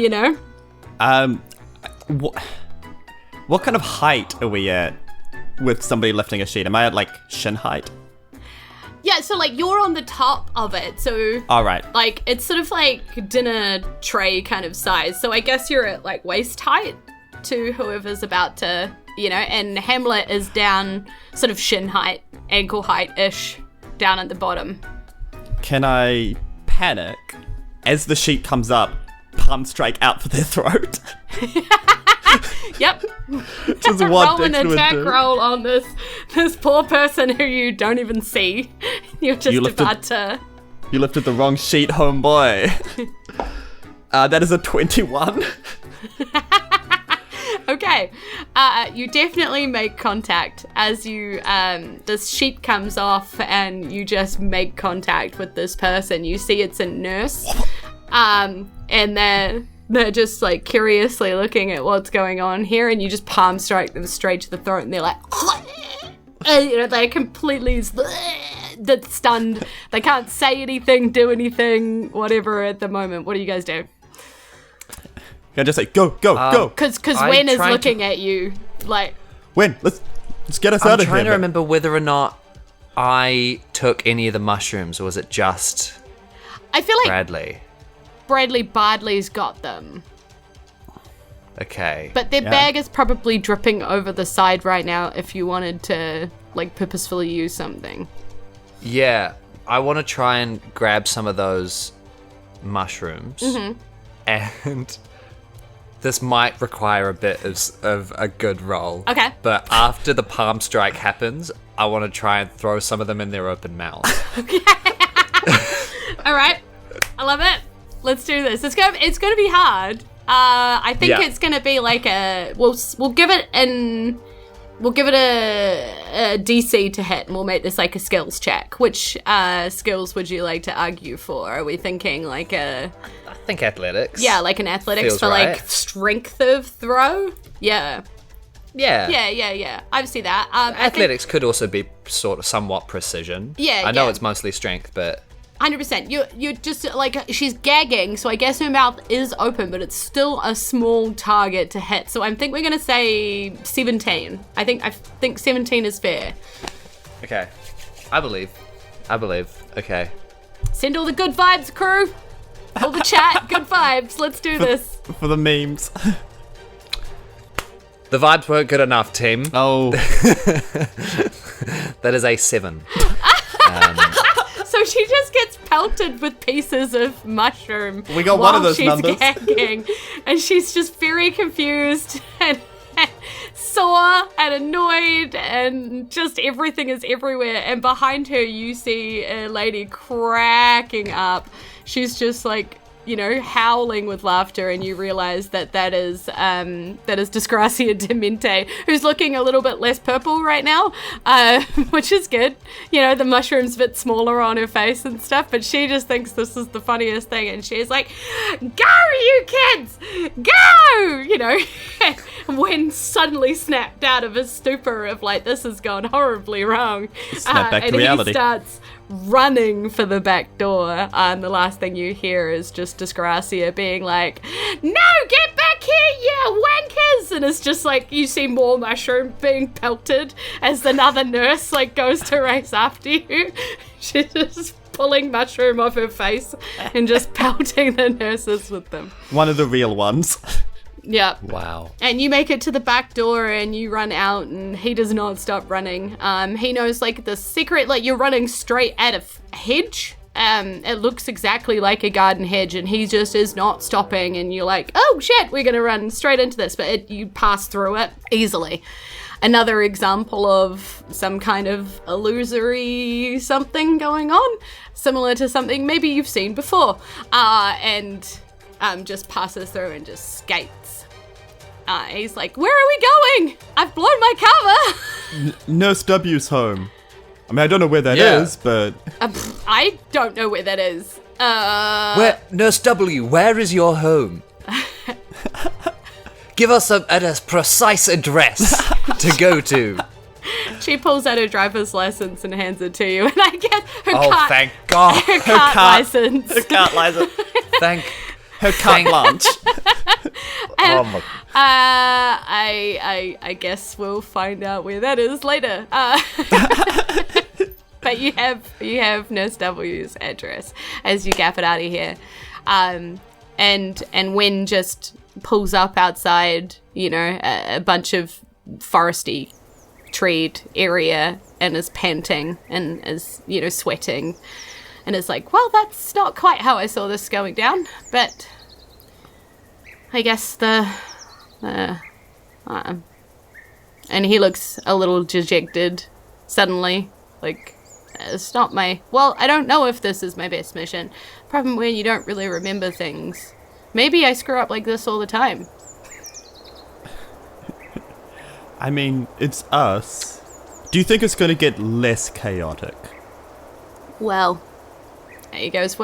know? What kind of height are we at with somebody lifting a sheet? Am I at like shin height? Yeah, so like you're on the top of it, so all right, like it's sort of like dinner tray kind of size. So I guess you're at like waist height to whoever's about to, you know, and Hamlet is down sort of shin height, ankle height-ish, down at the bottom. Can I panic as the sheet comes up, palm strike out for their throat? Yep. Just what roll an attack roll on this poor person who you don't even see. You're just about to... You lifted the wrong sheet, homeboy. That is a 21. Okay. You definitely make contact as you, this sheet comes off and you just make contact with this person. You see it's a nurse. And they're just like curiously looking at what's going on here, and you just palm strike them straight to the throat, and they're like, and, you know, they're completely stunned. They can't say anything, do anything, whatever at the moment. What do you guys do? Yeah, just say go. Because Wen is looking at you like, Wen, let's get us out of here. I'm trying to remember whether or not I took any of the mushrooms, or was it just I feel like Bardley's got them. Okay. But their bag is probably dripping over the side right now if you wanted to, like, purposefully use something. Yeah, I want to try and grab some of those mushrooms. Mm-hmm. And this might require a bit of a good roll. Okay. But after the palm strike happens, I want to try and throw some of them in their open mouth. Okay. All right. I love it. Let's do this. It's gonna be hard. I think it's gonna be like we'll give it a DC to hit, and we'll make this like a skills check. Which skills would you like to argue for? Are we thinking like I think athletics. Yeah, like an athletics feels for right. like strength of throw. Yeah. Yeah. I see that. Athletics could also be sort of somewhat precision. Yeah. I know it's mostly strength, but 100%. You're just like, she's gagging, so I guess her mouth is open, but it's still a small target to hit. So I think we're gonna say 17. I think 17 is fair. Okay. I believe. Okay. Send all the good vibes, crew. All the chat, good vibes. Let's do this. For the memes. The vibes weren't good enough, team. Oh. That is a 7. So she just gets pelted with pieces of mushroom. We got while one of those she's numbers. Gagging, and she's just very confused and sore and annoyed, and just everything is everywhere. And behind her, you see a lady cracking up. She's just like, howling with laughter, and you realize that is Disgracia Demente, who's looking a little bit less purple right now, which is good. The mushroom's a bit smaller on her face and stuff, but she just thinks this is the funniest thing, and she's like, "Go, you kids! Go!" When suddenly snapped out of his stupor of like, this has gone horribly wrong. Snap back to and reality. He starts running for the back door, and the last thing you hear is just Disgracia being like, "No, get back here, you wankers!" And it's just like, you see more mushroom being pelted as another nurse like goes to race after you. She's just pulling mushroom off her face and just pelting the nurses with them. One of the real ones. Yeah. Wow. And you make it to the back door and you run out, and he does not stop running. He knows like the secret, like you're running straight at a hedge. It looks exactly like a garden hedge, and he just is not stopping, and you're like, oh shit, we're gonna run straight into this, but you pass through it easily. Another example of some kind of illusory something going on, similar to something maybe you've seen before, and just passes through and just skates. He's like, "Where are we going? I've blown my cover." Nurse W's home. I mean, I don't know where that is, but... I don't know where that is. Where, Nurse W, where is your home? Give us a precise address to go to. She pulls out her driver's license and hands it to you, and I get her cart. Thank God. Her cart license. Her cart license. Thank Her carte blanche. Oh my. I guess we'll find out where that is later. But you have Nurse W's address as you gap it out of here, and Wynn just pulls up outside, a bunch of foresty, treed area, and is panting and is sweating. And it's like, well, that's not quite how I saw this going down, but I guess and he looks a little dejected suddenly, like, it's not I don't know if this is my best mission. Problem when you don't really remember things. Maybe I screw up like this all the time. I mean, it's us. Do you think it's going to get less chaotic? Well, there he goes.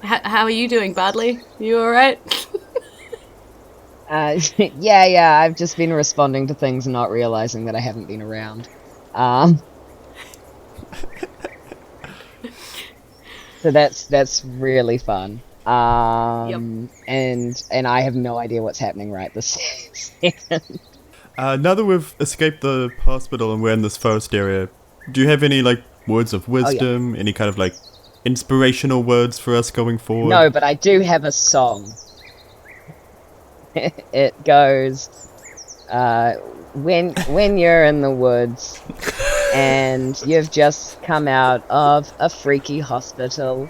How are you doing, Bardley? You alright? Yeah, I've just been responding to things and not realizing that I haven't been around. So that's really fun. Yep. And I have no idea what's happening right this second. Now that we've escaped the hospital and we're in this forest area, do you have any, words of wisdom? Any kind of, inspirational words for us going forward? No, but I do have a song. It goes, when you're in the woods and you've just come out of a freaky hospital,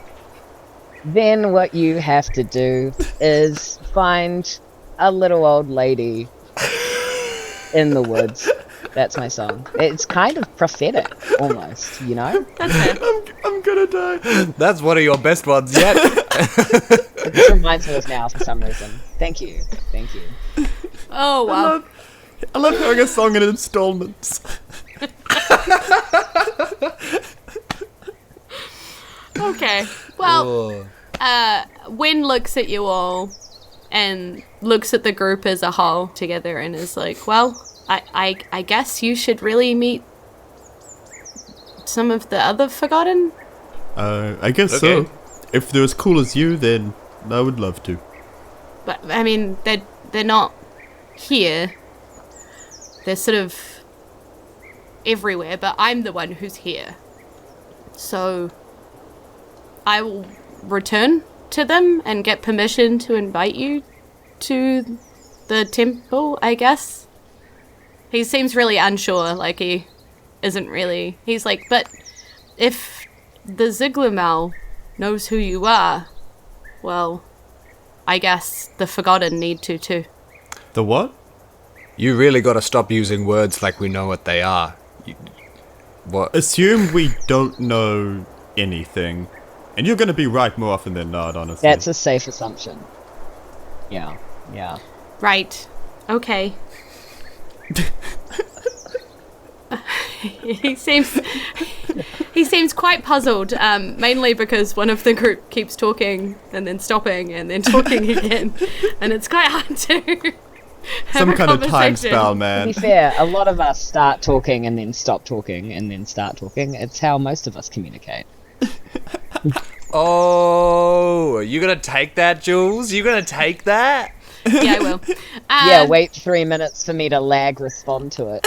then what you have to do is find a little old lady in the woods. That's my song. It's kind of prophetic, almost, That's it. I'm gonna die. That's one of your best ones yet. It just reminds me of now for some reason. Thank you. Oh, wow. I love hearing a song in installments. Okay. Well, Wynn looks at you all and looks at the group as a whole together and is like, well, I guess you should really meet some of the other Forgotten I guess Okay. so. If they're as cool as you, then I would love to. But I mean, they're not here. They're sort of everywhere, but I'm the one who's here. So I will return to them and get permission to invite you to the temple, I guess. He seems really unsure, like he isn't really... He's like, but if the Ziglamal knows who you are, well, I guess the Forgotten need to too. The what? You really gotta stop using words like we know what they are. What? Assume we don't know anything. And you're gonna be right more often than not, honestly. That's a safe assumption. Yeah. Right. Okay. He seems quite puzzled, mainly because one of the group keeps talking and then stopping and then talking again, and it's quite hard to have Some a kind of time conversation. spell, To man. be fair, a lot of us start talking and then stop talking and then start talking. It's how most of us communicate. Oh, you gonna take that, Jules? You gonna take that? Yeah, I will. Yeah, wait 3 minutes for me to lag respond to it.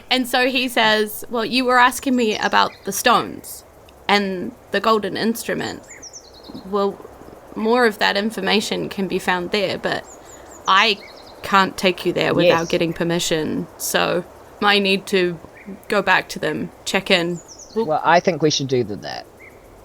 And so he says, well, you were asking me about the stones and the golden instrument. Well, more of that information can be found there, but I can't take you there without Yes. getting permission. So I need to go back to them, check in. Well, I think we should do that.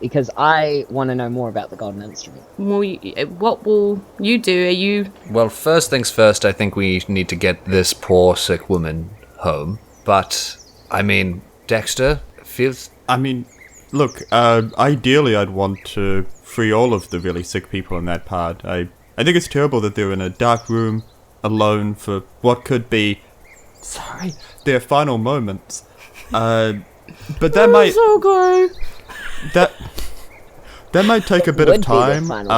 Because I want to know more about the golden instrument. What will you do? Are you... Well, first things first, I think we need to get this poor sick woman home. But, I mean, Dexter, feels... I mean, look, ideally I'd want to free all of the really sick people in that part. I think it's terrible that they're in a dark room, alone for what could be... Sorry, their final moments. But that might... go. That might take a bit Would of be the time. final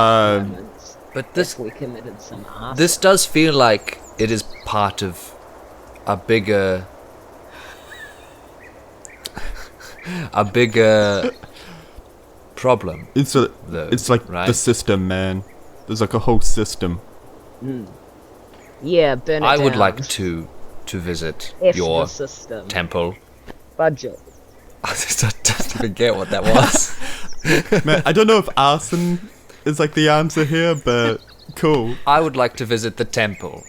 moments But this if we committed some arson. this does feel like it is part of a bigger... a bigger problem. It's like right? the system, man. There's like a whole system. Yeah, burn it I would down. like to visit F your the system. temple. Budget. I just forget what that was. Man, I don't know if arson is like the answer here, but cool. I would like to visit the temple,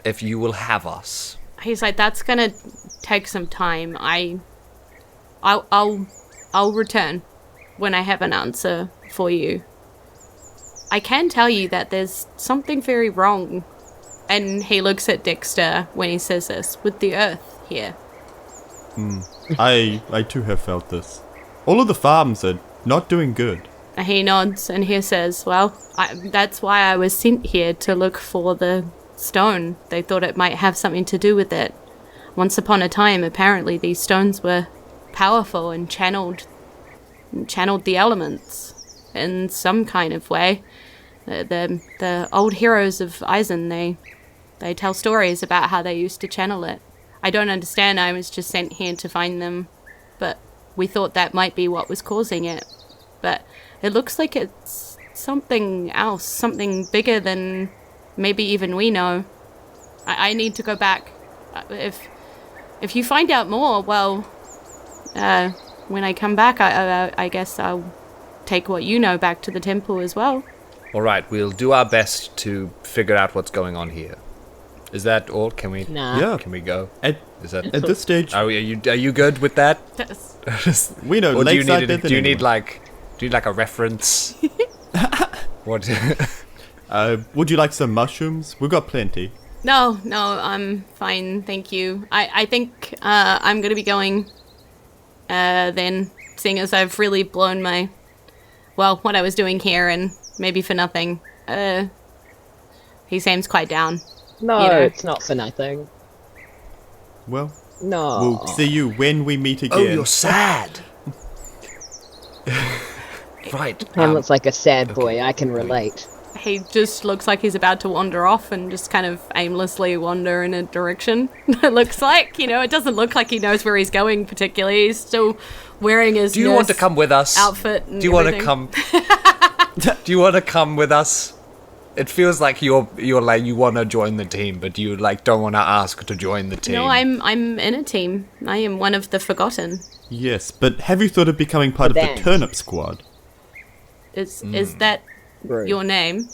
if you will have us. He's like, that's gonna take some time. I'll return when I have an answer for you. I can tell you that there's something very wrong. And he looks at Dexter when he says this, with the earth here. I too have felt this. All of the farms are not doing good. He nods and he says, well, that's why I was sent here, to look for the stone. They thought it might have something to do with it. Once upon a time, apparently these stones were powerful and channeled the elements in some kind of way. The old heroes of Isen, they tell stories about how they used to channel it. I don't understand. I was just sent here to find them, but we thought that might be what was causing it. But it looks like it's something else, something bigger than maybe even we know. I need to go back. If you find out more, well, when I come back, I guess I'll take what you know back to the temple as well. All right, we'll do our best to figure out what's going on here. Is that all? Can we? Nah. Yeah. Can we go? At Is that? this stage, Are you good with that? That's- we know Or do you Lakeside need? better than Do you need anyone. like a reference? What? Would you like some mushrooms? We've got plenty. No, I'm fine, thank you. I think I'm gonna be going then, seeing as I've really blown what I was doing here, and maybe for nothing. He seems quite down. No, You know. it's not for nothing. Well, No. we'll see you when we meet again. Oh, you're sad. Right. Hamlet's like a sad boy. I can relate. he just looks like he's about to wander off and just kind of aimlessly wander in a direction. It looks like, it doesn't look like he knows where he's going particularly. He's still wearing his Do you want to come with us? outfit and Do you want to everything. come? Do you want to come with us? It feels like you're like you want to join the team, but you don't want to ask to join the team. No, I'm in a team. I am one of the Forgotten. Yes, but have you thought of becoming part of the Band. Turnip Squad? Is that Rude. your name?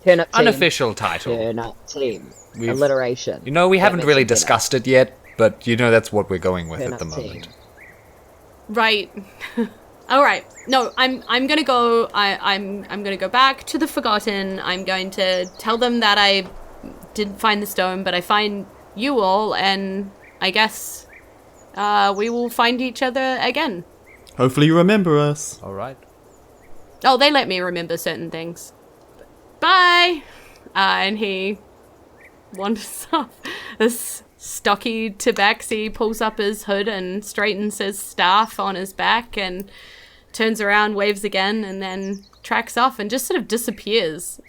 Turn up team. Unofficial title. Turn up team. We've- Alliteration. We That haven't makes really it better. discussed it yet, but that's what we're going with Turn at the up team. moment. Right. All right. No, I'm gonna go. I'm gonna go back to the Forgotten. I'm going to tell them that I didn't find the stone, but I find you all, and I guess we will find each other again. Hopefully you remember us. All right. Oh, they let me remember certain things. Bye. And he wanders off. This stocky tabaxi pulls up his hood and straightens his staff on his back and turns around, waves again, and then tracks off and just sort of disappears.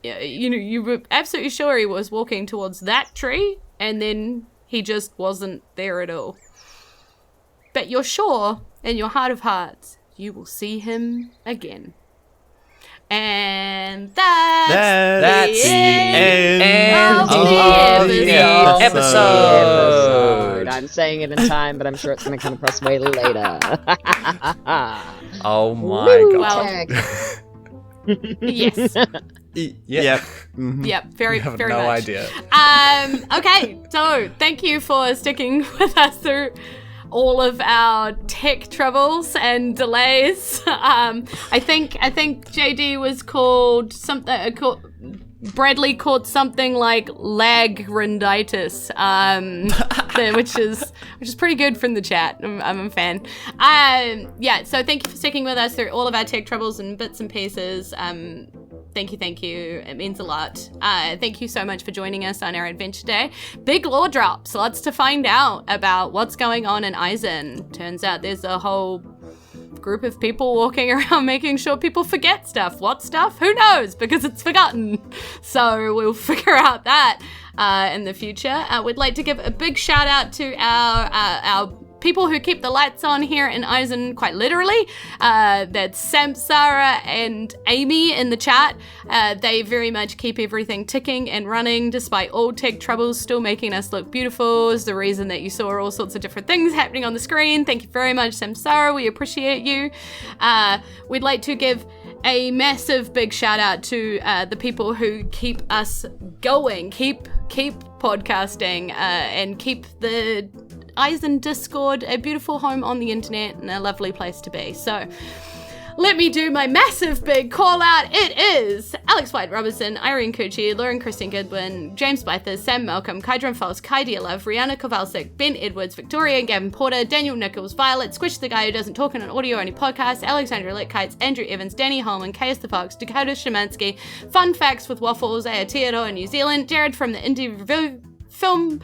You were absolutely sure he was walking towards that tree, and then he just wasn't there at all. But you're sure, in your heart of hearts, you will see him again. And that's the end of the episode. I'm saying it in time, but I'm sure it's going to come across way later. Oh my Woo, god. tag. Yes. Yep. Mhm. Yep. Very, I have very no much. idea. Okay. So thank you for sticking with us through all of our tech troubles and delays. I think JD was called something. Bradley caught something like lag-rinditis, which is pretty good from the chat. I'm a fan. So thank you for sticking with us through all of our tech troubles and bits and pieces. Thank you. It means a lot. Thank you so much for joining us on our adventure day. Big lore drops. Lots to find out about what's going on in Isen. Turns out there's a whole group of people walking around making sure people forget stuff. What stuff? Who knows? Because it's forgotten. So we'll figure out that in the future. We'd like to give a big shout out to our people who keep the lights on here in Isen, quite literally. That's Samsara and Amy in the chat. They very much keep everything ticking and running despite all tech troubles, still making us look beautiful. Is the reason that you saw all sorts of different things happening on the screen. Thank you very much, Samsara. We appreciate you. We'd like to give a massive big shout out to the people who keep us going, keep podcasting, and keep the Isen Discord a beautiful home on the internet and a lovely place to be. So let me do my massive big call out. It is Alex White Robertson, Irene Cucci, Lauren Christine Goodwin, James Bythers, Sam Malcolm, Kydron Falls, Kai Dearlove, Rihanna Kowalczyk, Ben Edwards, Victoria and Gavin Porter, Daniel Nichols, Violet, Squish the Guy Who Doesn't Talk in an Audio Only Podcast, Alexandra Litkites, Andrew Evans, Danny Holman, Chaos the Fox, Dakota Szymanski, Fun Facts with Waffles, Aotearoa New Zealand, Jared from the Indie Film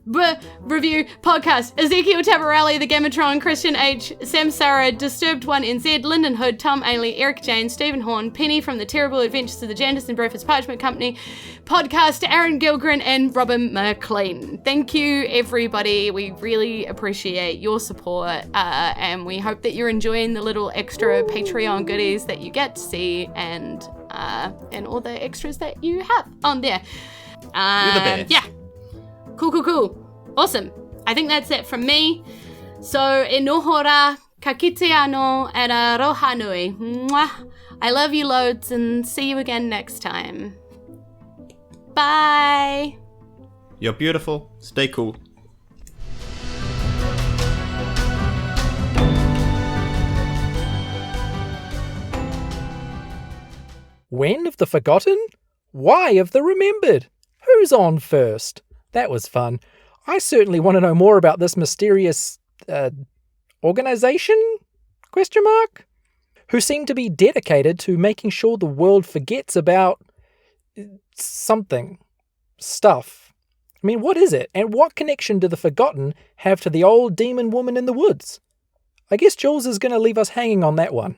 Review Podcast, Ezekiel Tabarelli, The Gamatron, Christian H, Samsara, Disturbed One NZ, Lyndon Hood, Tom Ainley, Eric Jane, Stephen Horn, Penny from The Terrible Adventures of the Jandis and Breakfast Parchment Company Podcast, Aaron Gilgren, and Robin McLean. Thank you, everybody. We really appreciate your support, and we hope that you're enjoying the little extra Patreon goodies that you get to see, and all the extras that you have on there. You're the best. Yeah. Cool. Awesome. I think that's it from me. So, e nohora, ka kite anō, and aroha nui. Mwah. I love you loads and see you again next time. Bye. You're beautiful. Stay cool. When of the forgotten? Why of the remembered? Who's on first? That was fun. I certainly want to know more about this mysterious organization? Question mark? Who seem to be dedicated to making sure the world forgets about something. Stuff. I mean, what is it? And what connection do the forgotten have to the old demon woman in the woods? I guess Jules is going to leave us hanging on that one.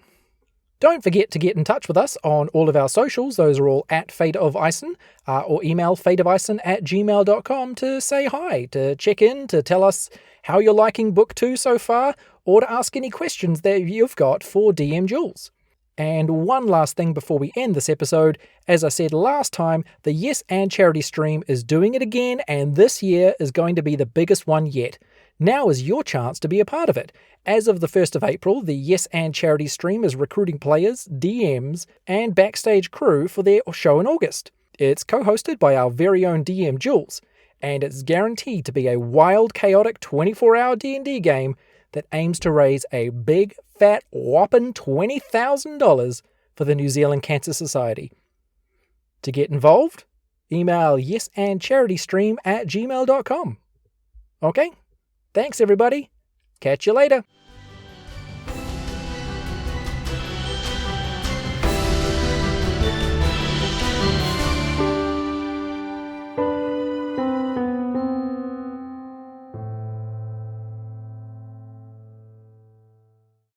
Don't forget to get in touch with us on all of our socials. Those are all at Fate of Isen, or email fateofisen@gmail.com to say hi, to check in, to tell us how you're liking Book 2 so far, or to ask any questions that you've got for DM Jules. And one last thing before we end this episode. As I said last time, the Yes and charity stream is doing it again, and this year is going to be the biggest one yet. Now is your chance to be a part of it. As of the 1st of April, the Yes and charity stream is recruiting players, DMs, and backstage crew for their show in August. It's co-hosted by our very own DM Jules, and it's guaranteed to be a wild, chaotic 24-hour D&D game that aims to raise a big, fat, whopping $20,000 for the New Zealand Cancer Society. To get involved, email yesandcharitystream@gmail.com. Okay? Thanks, everybody. Catch you later.